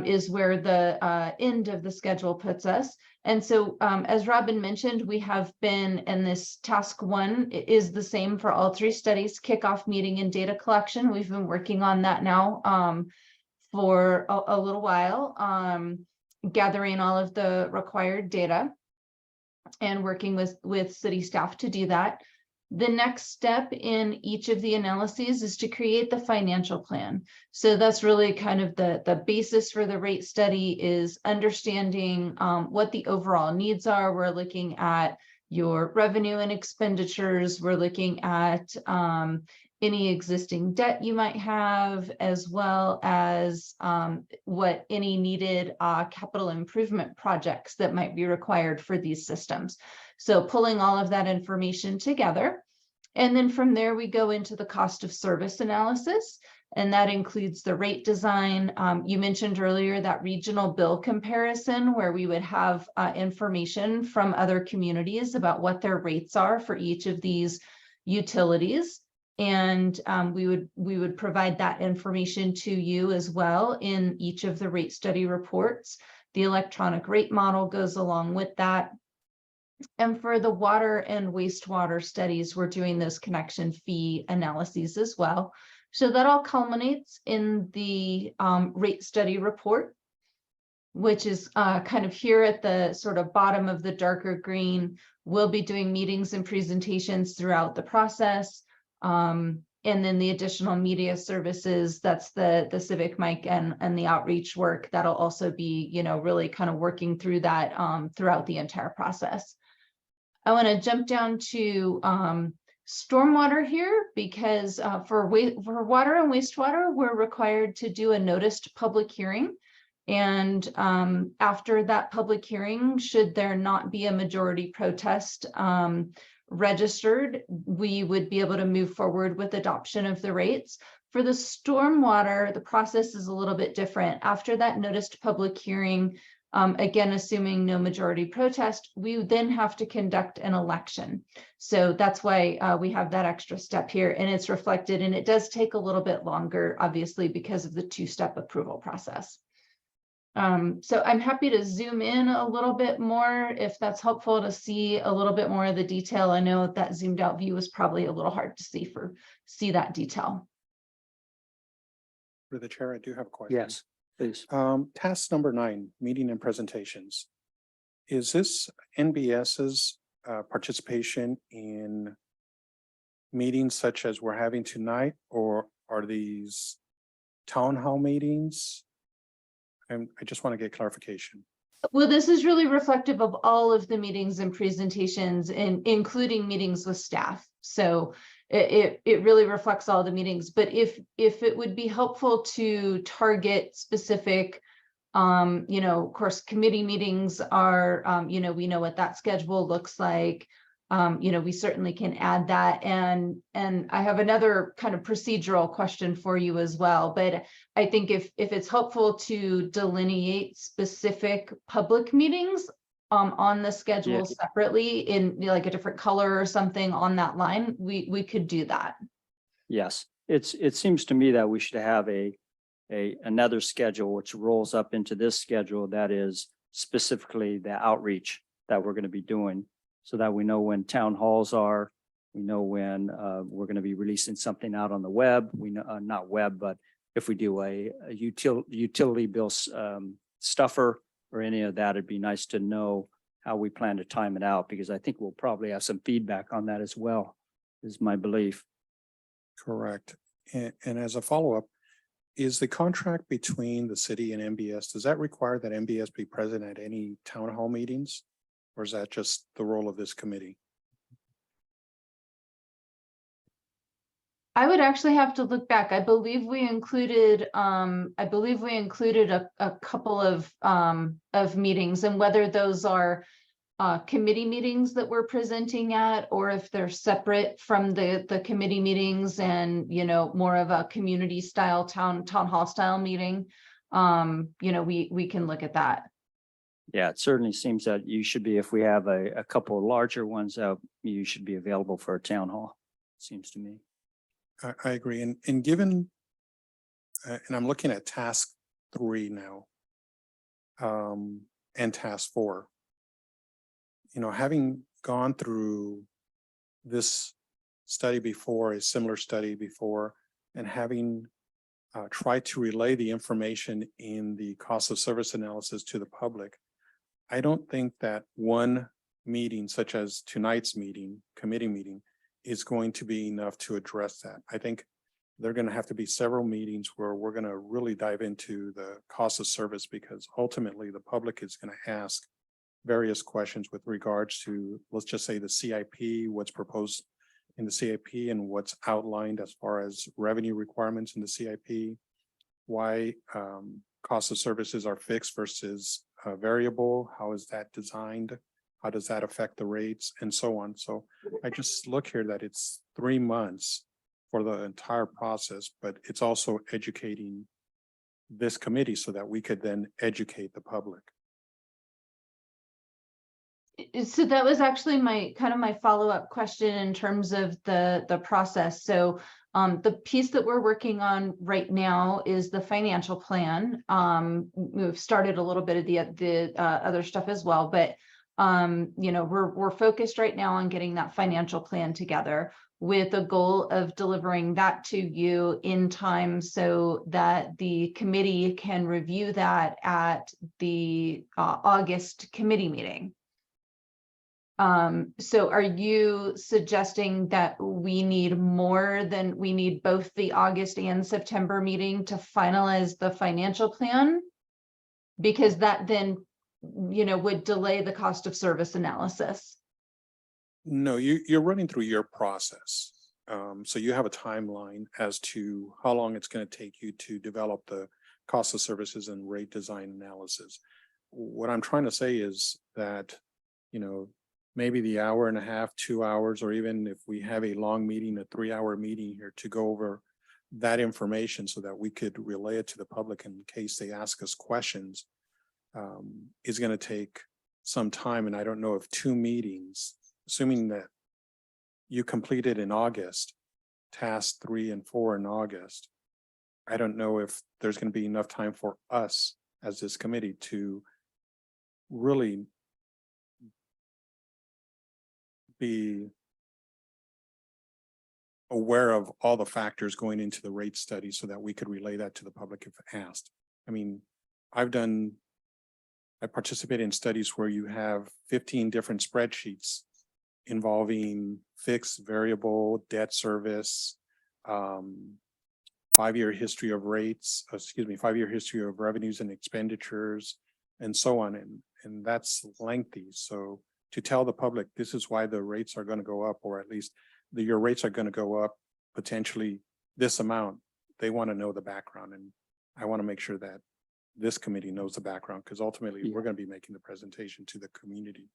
is where the end of the schedule puts us. And so as Robin mentioned, we have been in this task 1 is the same for all 3 studies, kickoff meeting and data collection. We've been working on that now for a little while, gathering all of the required data and working with city staff to do that. The next step in each of the analyses is to create the financial plan. So that's really kind of the basis for the rate study, is understanding what the overall needs are. We're looking at your revenue and expenditures. We're looking at any existing debt you might have, as well as what any needed capital improvement projects that might be required for these systems. So pulling all of that information together. And then from there, we go into the cost of service analysis, and that includes the rate design. You mentioned earlier that regional bill comparison, where we would have information from other communities about what their rates are for each of these utilities. And we would provide that information to you as well in each of the rate study reports. The electronic rate model goes along with that. And for the water and wastewater studies, we're doing those connection fee analyses as well. So that all culminates in the rate study report, which is kind of here at the sort of bottom of the darker green. We'll be doing meetings and presentations throughout the process. And then the additional media services, that's the civic mic and the outreach work, that'll also be, you know, really kind of working through that throughout the entire process. I want to jump down to stormwater here, because for water and wastewater, we're required to do a noticed public hearing. And after that public hearing, should there not be a majority protest registered, we would be able to move forward with adoption of the rates. For the stormwater, the process is a little bit different. After that noticed public hearing, again, assuming no majority protest, we then have to conduct an election. So that's why we have that extra step here, and it's reflected, and it does take a little bit longer, obviously, because of the 2-step approval process. So I'm happy to zoom in a little bit more if that's helpful to see a little bit more of the detail. I know that zoomed out view is probably a little hard to see that detail. For the chair, I do have a question. Yes, please. Task number 9, meeting and presentations. Is this NBS's participation in meetings such as we're having tonight, or are these town hall meetings? And I just want to get clarification. Well, this is really reflective of all of the meetings and presentations and including meetings with staff. So it really reflects all the meetings, but if it would be helpful to target specific, of course, committee meetings are, we know what that schedule looks like. We certainly can add that. And I have another kind of procedural question for you as well, but I think if it's helpful to delineate specific public meetings on the schedule separately in like a different color or something on that line, we could do that. Yes, it seems to me that we should have another schedule which rolls up into this schedule that is specifically the outreach that we're going to be doing, so that we know when town halls are, we know when we're going to be releasing something out on the web. We know, not web, but if we do a utility bill stuffer or any of that, it'd be nice to know how we plan to time it out, because I think we'll probably have some feedback on that as well, is my belief. Correct. And as a follow-up, is the contract between the city and MBS, does that require that MBS be present at any town hall meetings? Or is that just the role of this committee? I would actually have to look back. I believe we included a couple of meetings, and whether those are committee meetings that we're presenting at, or if they're separate from the committee meetings and, more of a community style town hall style meeting. We can look at that. Yeah, it certainly seems that you should be, if we have a couple of larger ones, you should be available for a town hall, seems to me. I agree. And given, and I'm looking at task 3 now, and task 4. Having gone through this study before, a similar study before, and having tried to relay the information in the cost of service analysis to the public, I don't think that one meeting such as tonight's meeting, committee meeting, is going to be enough to address that. I think there are going to have to be several meetings where we're going to really dive into the cost of service, because ultimately the public is going to ask various questions with regards to, let's just say, the CIP, what's proposed in the CIP and what's outlined as far as revenue requirements in the CIP, why cost of services are fixed versus variable, how is that designed, how does that affect the rates, and so on. So I just look here that it's 3 months for the entire process, but it's also educating this committee so that we could then educate the public. So that was actually my follow-up question in terms of the process. So the piece that we're working on right now is the financial plan. We've started a little bit of the other stuff as well, but we're focused right now on getting that financial plan together with a goal of delivering that to you in time so that the committee can review that at the August committee meeting. So are you suggesting that we need both the August and September meeting to finalize the financial plan? Because that then, would delay the cost of service analysis. No, you're running through your process. So you have a timeline as to how long it's going to take you to develop the cost of services and rate design analysis. What I'm trying to say is that, maybe the hour and a half, 2 hours, or even if we have a long meeting, a 3-hour meeting here to go over that information so that we could relay it to the public in case they ask us questions, is going to take some time. And I don't know if 2 meetings, assuming that you completed in August, task 3 and 4 in August, I don't know if there's going to be enough time for us as this committee to really be aware of all the factors going into the rate study so that we could relay that to the public if asked. I mean, I participate in studies where you have 15 different spreadsheets involving fixed, variable, debt service, 5-year history of rates, 5-year history of revenues and expenditures, and so on. and that's lengthy. So to tell the public, this is why the rates are going to go up, or at least your rates are going to go up potentially this amount. They want to know the background, and I want to make sure that this committee knows the background, because ultimately we're Yeah. going to be making the presentation to the community.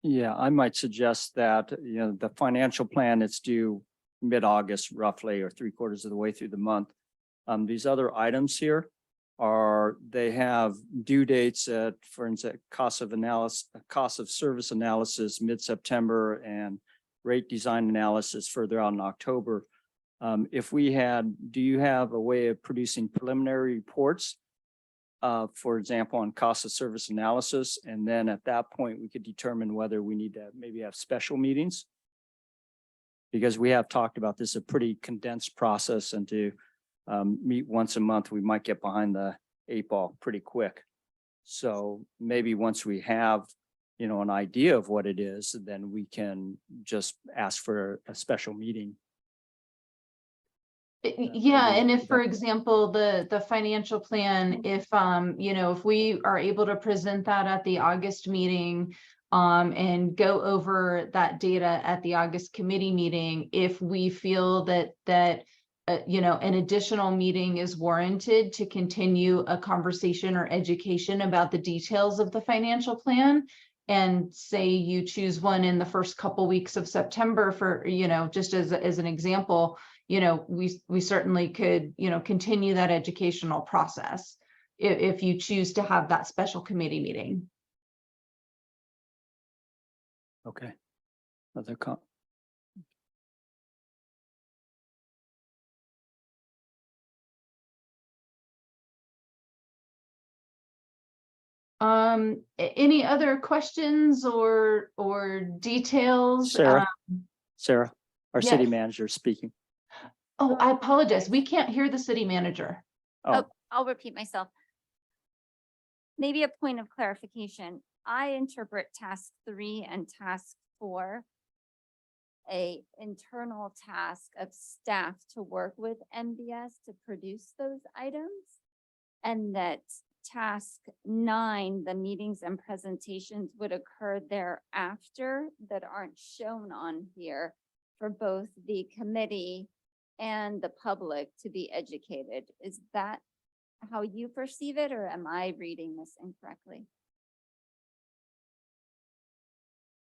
Yeah, I might suggest that, the financial plan, it's due mid-August roughly, or 3/4 of the way through the month. These other items here they have due dates at, for instance, cost of service analysis, mid-September, and rate design analysis further out in October. Do you have a way of producing preliminary reports? For example, on cost of service analysis, and then at that point, we could determine whether we need to maybe have special meetings. Because we have talked about this, a pretty condensed process, and to meet once a month, we might get behind the 8 ball pretty quick. So maybe once we have, an idea of what it is, then we can just ask for a special meeting. Yeah, maybe and if, for that- example, the financial plan, if, if we are able to present that at the August meeting, and go over that data at the August committee meeting, if we feel that, an additional meeting is warranted to continue a conversation or education about the details of the financial plan, and say you choose one in the first couple weeks of September for, just as an example, we certainly could, continue that educational process if you choose to have that special committee meeting. Okay. Other com- Any other questions or details? Sarah, our city yes. manager is speaking. Oh, I apologize. We can't hear the city manager. Oh, I'll repeat myself. Maybe a point of clarification. I interpret task 3 and task 4 a internal task of staff to work with MBS to produce those items. And that task 9, the meetings and presentations would occur thereafter that aren't shown on here for both the committee and the public to be educated. Is that how you perceive it, or am I reading this incorrectly?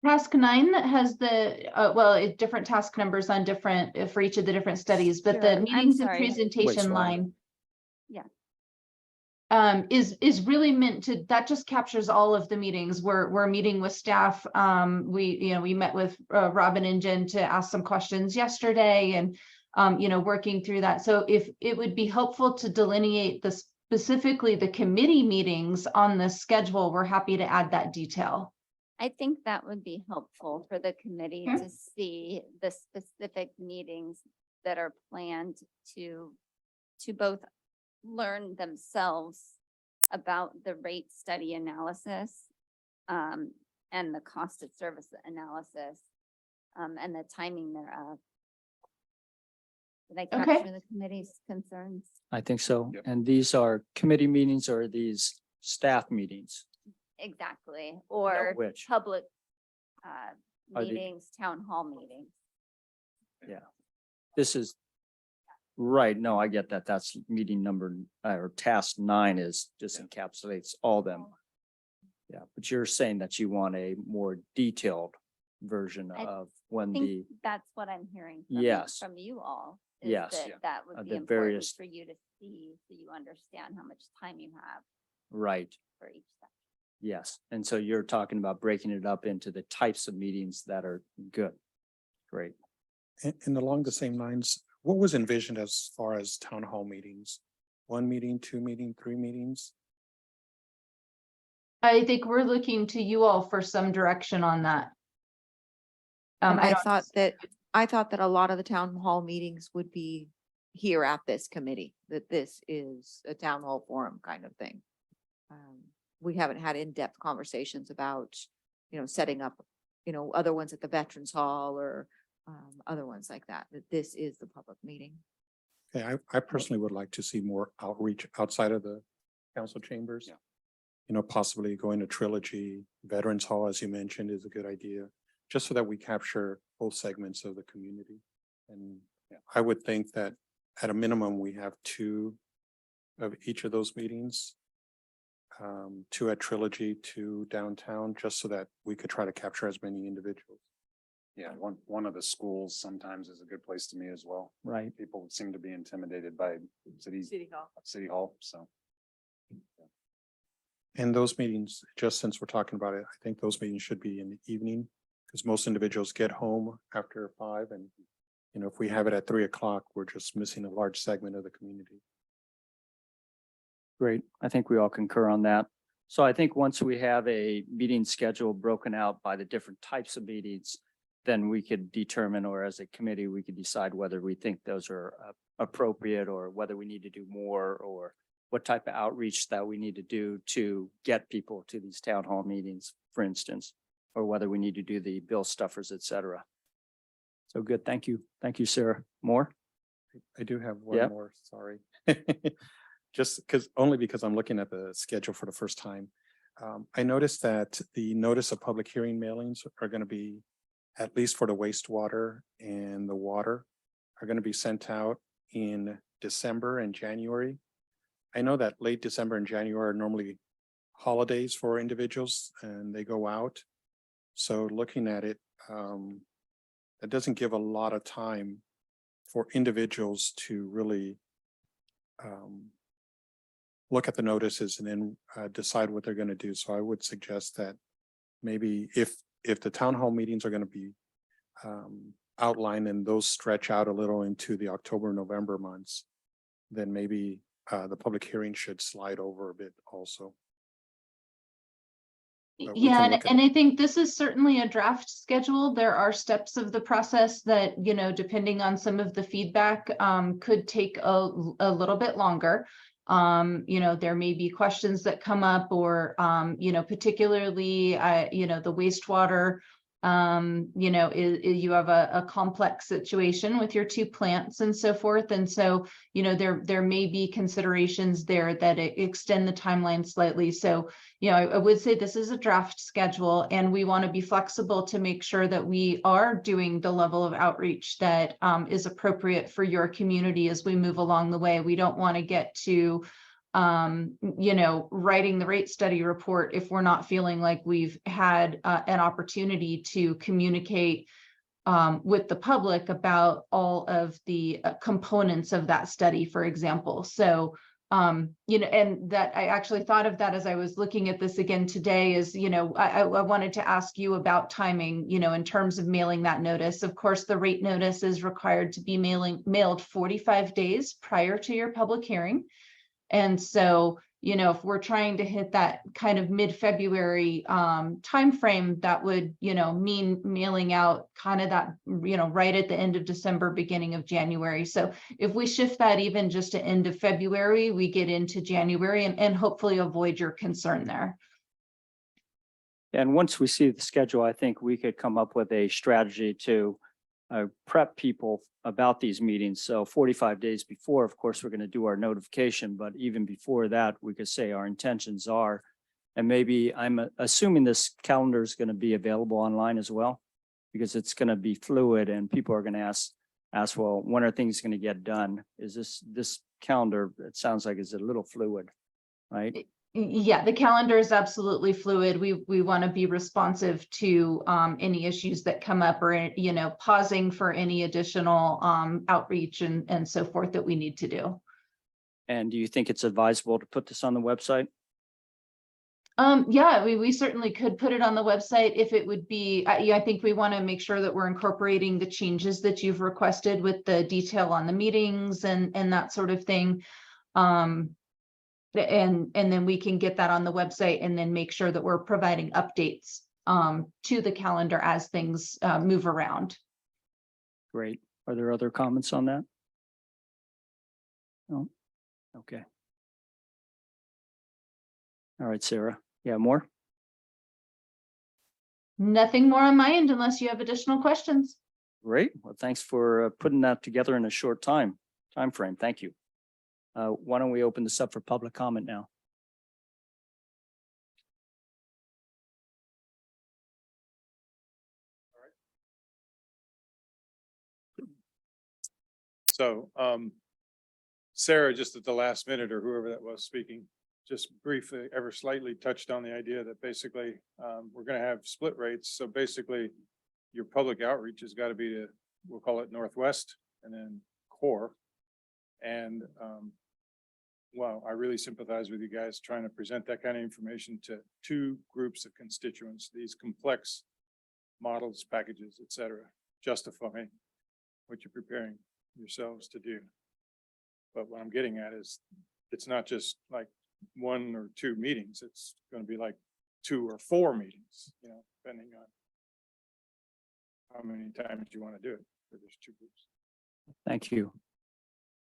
Task 9 that has the, different task numbers on different, for each of the different studies, but Sure, the I'm meetings and sorry. presentation Wastewater. line. Yeah. Is really meant to, that just captures all of the meetings. We're meeting with staff. We met with Robin and Jen to ask some questions yesterday, and working through that. So if it would be helpful to delineate specifically the committee meetings on the schedule, we're happy to add that detail. I think that would be helpful for the committee Okay. to see the specific meetings that are planned to both learn themselves about the rate study analysis and the cost of service analysis and the timing thereof. Did I Okay. capture the committee's concerns? I think so. Yep. And these are committee meetings, or are these staff meetings? Exactly, or Which? public Are they- meetings, town hall meetings. This is, right, no, I get that. That's meeting number, or task 9 just encapsulates all them. Yeah, but you're saying that you want a more detailed version I of when I think the, that's what I'm hearing Yes. from you all. Is Yes. that Yeah. that would be The important various- for you to see, so you understand how much time you have right, for each section. yes. And so you're talking about breaking it up into the types of meetings that are good. Great. And along the same lines, what was envisioned as far as town hall meetings? 1 meeting, 2 meeting, 3 meetings? I think we're looking to you all for some direction on that. And I don't- thought that a lot of the town hall meetings would be here at this committee, that this is a town hall forum kind of thing. We haven't had in-depth conversations about, setting up, other ones at the Veterans Hall or other ones like that, that this is the public meeting. Okay, I personally would like to see more outreach outside of the council chambers. Yeah. possibly going to Trilogy, Veterans Hall, as you mentioned, is a good idea, just so that we capture both segments of the community. And I would think that at a minimum, we have 2 of each of those meetings. 2 at Trilogy, 2 downtown, just so that we could try to capture as many individuals. Yeah, one of the schools sometimes is a good place to meet as well. Right. People seem to be intimidated by City Hall, so. And those meetings, just since we're talking about it, I think those meetings should be in the evening, because most individuals get home after 5, and if we have it at 3 o'clock, we're just missing a large segment of the community. Great. I think we all concur on that. So I think once we have a meeting schedule broken out by the different types of meetings, then we could determine, or as a committee, we could decide whether we think those are appropriate, or whether we need to do more, or what type of outreach that we need to do to get people to these town hall meetings, for instance, or whether we need to do the bill stuffers, et cetera. So good. Thank you. Thank you, Sarah. More? I do have one Yep. more, sorry. Only because I'm looking at the schedule for the first time. I noticed that the notice of public hearing mailings are going to be, at least for the wastewater and the water, are going to be sent out in December and January. I know that late December and January are normally holidays for individuals and they go out. So looking at it, that doesn't give a lot of time for individuals to really look at the notices and then decide what they're going to do. So I would suggest that maybe if the town hall meetings are going to be outlined and those stretch out a little into the October, November months, then maybe the public hearing should slide over a bit also. But we Yeah, can and, look at and I think this is certainly a draft schedule. There are steps of the process that, depending on some of the feedback, could take a little bit longer. There may be questions that come up, or, particularly, the wastewater, you have a complex situation with your 2 plants and so forth. And so, there may be considerations there that extend the timeline slightly. So, I would say this is a draft schedule, and we want to be flexible to make sure that we are doing the level of outreach that is appropriate for your community as we move along the way. We don't want to get to writing the rate study report if we're not feeling like we've had an opportunity to communicate with the public about all of the components of that study, for example. So, and that I actually thought of that as I was looking at this again today is, I wanted to ask you about timing, in terms of mailing that notice. Of course, the rate notice is required to be mailed 45 days prior to your public hearing. And so, if we're trying to hit that kind of mid-February timeframe, that would, mean mailing out kind of that, right at the end of December, beginning of January. So if we shift that even just to end of February, we get into January and hopefully avoid your concern there. And once we see the schedule, I think we could come up with a strategy to prep people about these meetings. So 45 days before, of course, we're going to do our notification, but even before that, we could say our intentions are, and maybe I'm assuming this calendar is going to be available online as well, because it's going to be fluid and people are going to ask, well, when are things going to get done? Is this calendar, it sounds like is a little fluid, right? Yeah, the calendar is absolutely fluid. We want to be responsive to any issues that come up, or pausing for any additional outreach and so forth that we need to do. And do you think it's advisable to put this on the website? Yeah, we certainly could put it on the website if it would be. I think we want to make sure that we're incorporating the changes that you've requested with the detail on the meetings and that sort of thing. And then we can get that on the website and then make sure that we're providing updates to the calendar as things move around. Great. Are there other comments on that? No? Okay. All right, Sarah. Yeah, more? Nothing more on my end unless you have additional questions. Great. Well, thanks for putting that together in a short time frame. Thank you. Why don't we open this up for public comment now? So, Sarah, just at the last minute or whoever that was speaking, just briefly, ever slightly touched on the idea that basically, we're gonna have split rates. So basically, your public outreach has got to be to, we'll call it Northwest and then core. And, well, I really sympathize with you guys trying to present that kind of information to two groups of constituents, these complex models, packages, et cetera, justifying what you're preparing yourselves to do. But what I'm getting at is, it's not just like one or two meetings, it's gonna be like 2 or 4 meetings, you know, depending on how many times you want to do it for those two groups. Thank you.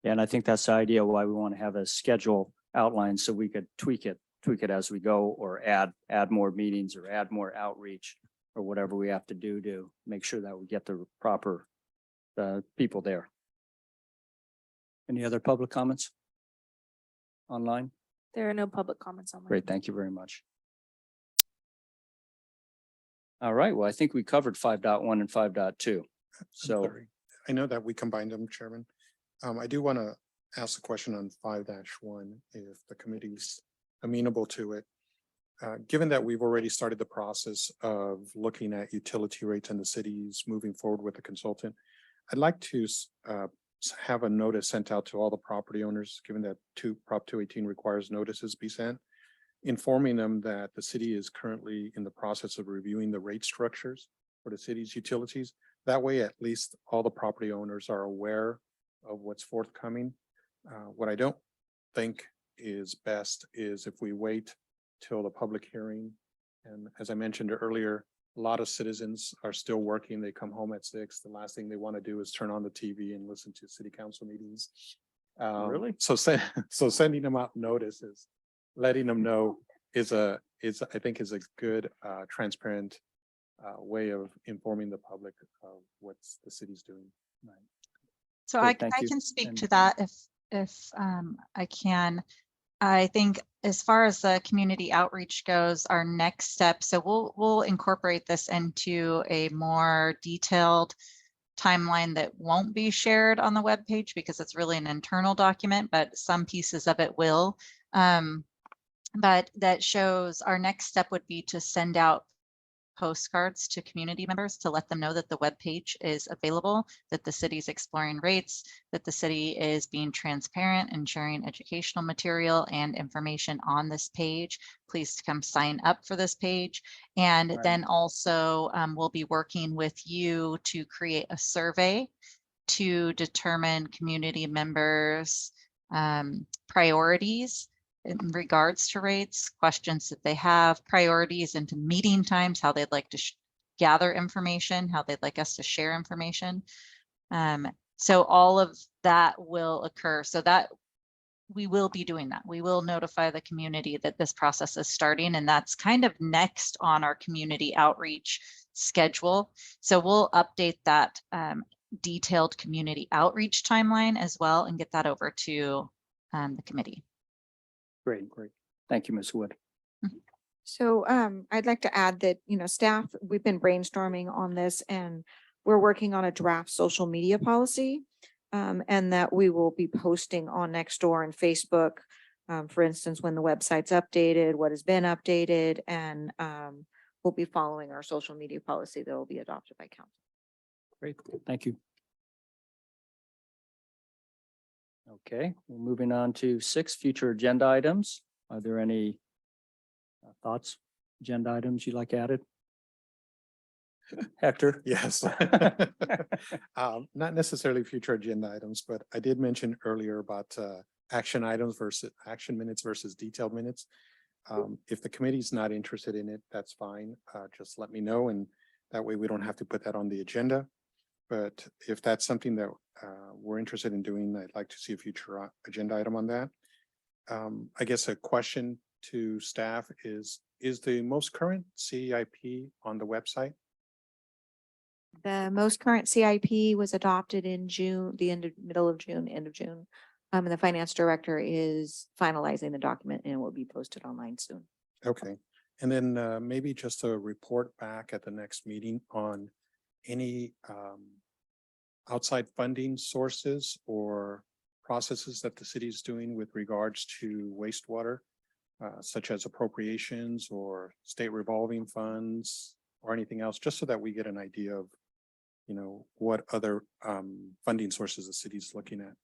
Yeah, and I think that's the idea why we want to have a schedule outline so we could tweak it as we go, or add more meetings or add more outreach or whatever we have to do to make sure that we get the proper people there. Any other public comments online? There are no public comments online. Great, thank you very much. All right, well, I think we covered 5.1 and 5.2. I'm So, sorry. I know that we combined them, Chairman. I do want to ask a question on 5-1, if the committee's amenable to it. Given that we've already started the process of looking at utility rates in the cities moving forward with the consultant, I'd like to have a notice sent out to all the property owners, given that Prop 218 requires notices be sent, informing them that the city is currently in the process of reviewing the rate structures for the city's utilities. That way, at least all the property owners are aware of what's forthcoming. What I don't think is best is if we wait till the public hearing. And as I mentioned earlier, a lot of citizens are still working. They come home at 6. The last thing they want to do is turn on the TV and listen to city council meetings. Really? So sending them out notices, letting them know I think is a good, transparent way of informing the public of what the city's doing. So Great, I thank you. can speak And- to that if I can. I think as far as the community outreach goes, our next step, so we'll incorporate this into a more detailed timeline that won't be shared on the webpage because it's really an internal document, but some pieces of it will. But that shows our next step would be to send out postcards to community members to let them know that the webpage is available, that the city's exploring rates, that the city is being transparent and sharing educational material and information on this page. Please come sign up for this page. And Right. then also we'll be working with you to create a survey to determine community members' priorities in regards to rates, questions that they have, priorities into meeting times, how they'd like to gather information, how they'd like us to share information. So all of that will occur. So that we will be doing that. We will notify the community that this process is starting, and that's kind of next on our community outreach schedule. So we'll update that detailed community outreach timeline as well and get that over to the committee. Great. Thank you, Ms. Wood. So I'd like to add that, staff, we've been brainstorming on this and we're working on a draft social media policy. And that we will be posting on Nextdoor and Facebook, for instance, when the website's updated, what has been updated, and we'll be following our social media policy that will be adopted by council. Great, thank you. Okay, we're moving on to 6 future agenda items. Are there any thoughts, agenda items you'd like added? Hector? Yes. Not necessarily future agenda items, but I did mention earlier about action items versus action minutes versus detailed minutes. If the committee's not interested in it, that's fine. Just let me know, and that way we don't have to put that on the agenda. But if that's something that we're interested in doing, I'd like to see a future agenda item on that. I guess a question to staff is the most current CIP on the website? The most current CIP was adopted in June, middle of June, end of June. And the finance director is finalizing the document and it will be posted online soon. Okay, and then maybe just a report back at the next meeting on any outside funding sources or processes that the city is doing with regards to wastewater, such as appropriations or state revolving funds or anything else, just so that we get an idea of, you know, what other funding sources the city is looking at.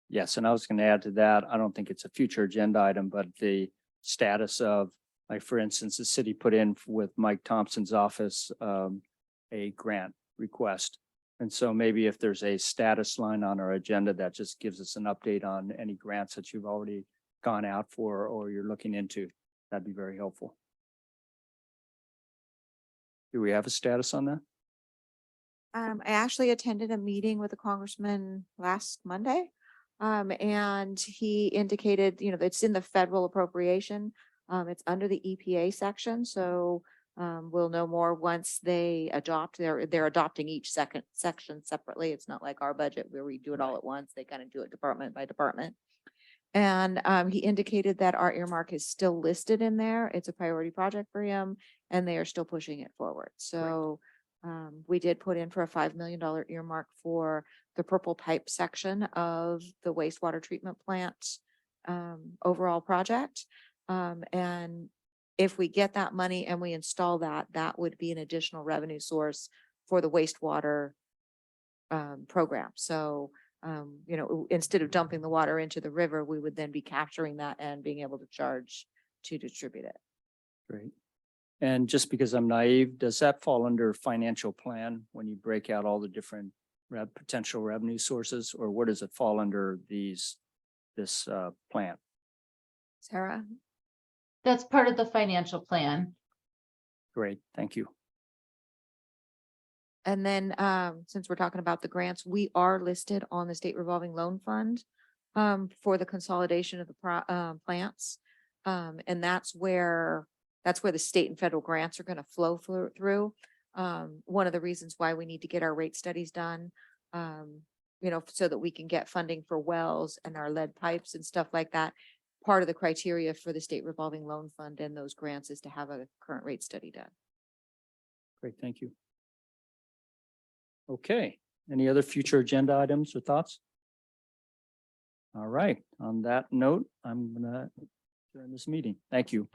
Yes, and I was going to add to that, I don't think it's a future agenda item, but the status of, like, for instance, the city put in with Mike Thompson's office, a grant request. And so maybe if there's a status line on our agenda that just gives us an update on any grants that you've already gone out for or you're looking into, that'd be very helpful. Do we have a status on that? I actually attended a meeting with the congressman last Monday. And he indicated, you know, it's in the federal appropriation. It's under the EPA section, so we'll know more once they adopt. They're adopting each second section separately. It's not like our budget where we do it all at once. They kind of do it department by department. And he indicated that our earmark is still listed in there. It's a priority project for him, and they are still pushing it forward. So we did put in for a $5 million earmark for the purple pipe section of the wastewater treatment plant overall project. And if we get that money and we install that, that would be an additional revenue source for the wastewater program. So, you know, instead of dumping the water into the river, we would then be capturing that and being able to charge to distribute it. Great. And just because I'm naive, does that fall under financial plan when you break out all the different potential revenue sources, or where does it fall under this plan? Sarah? That's part of the financial plan. Great, thank you. And then, since we're talking about the grants, we are listed on the state revolving loan fund for the consolidation of the plants. And that's where the state and federal grants are going to flow through. One of the reasons why we need to get our rate studies done, you know, so that we can get funding for wells and our lead pipes and stuff like that. Part of the criteria for the state revolving loan fund and those grants is to have a current rate study done. Great, thank you. Okay, any other future agenda items or thoughts? All right, on that note, I'm gonna adjourn this meeting. Thank you.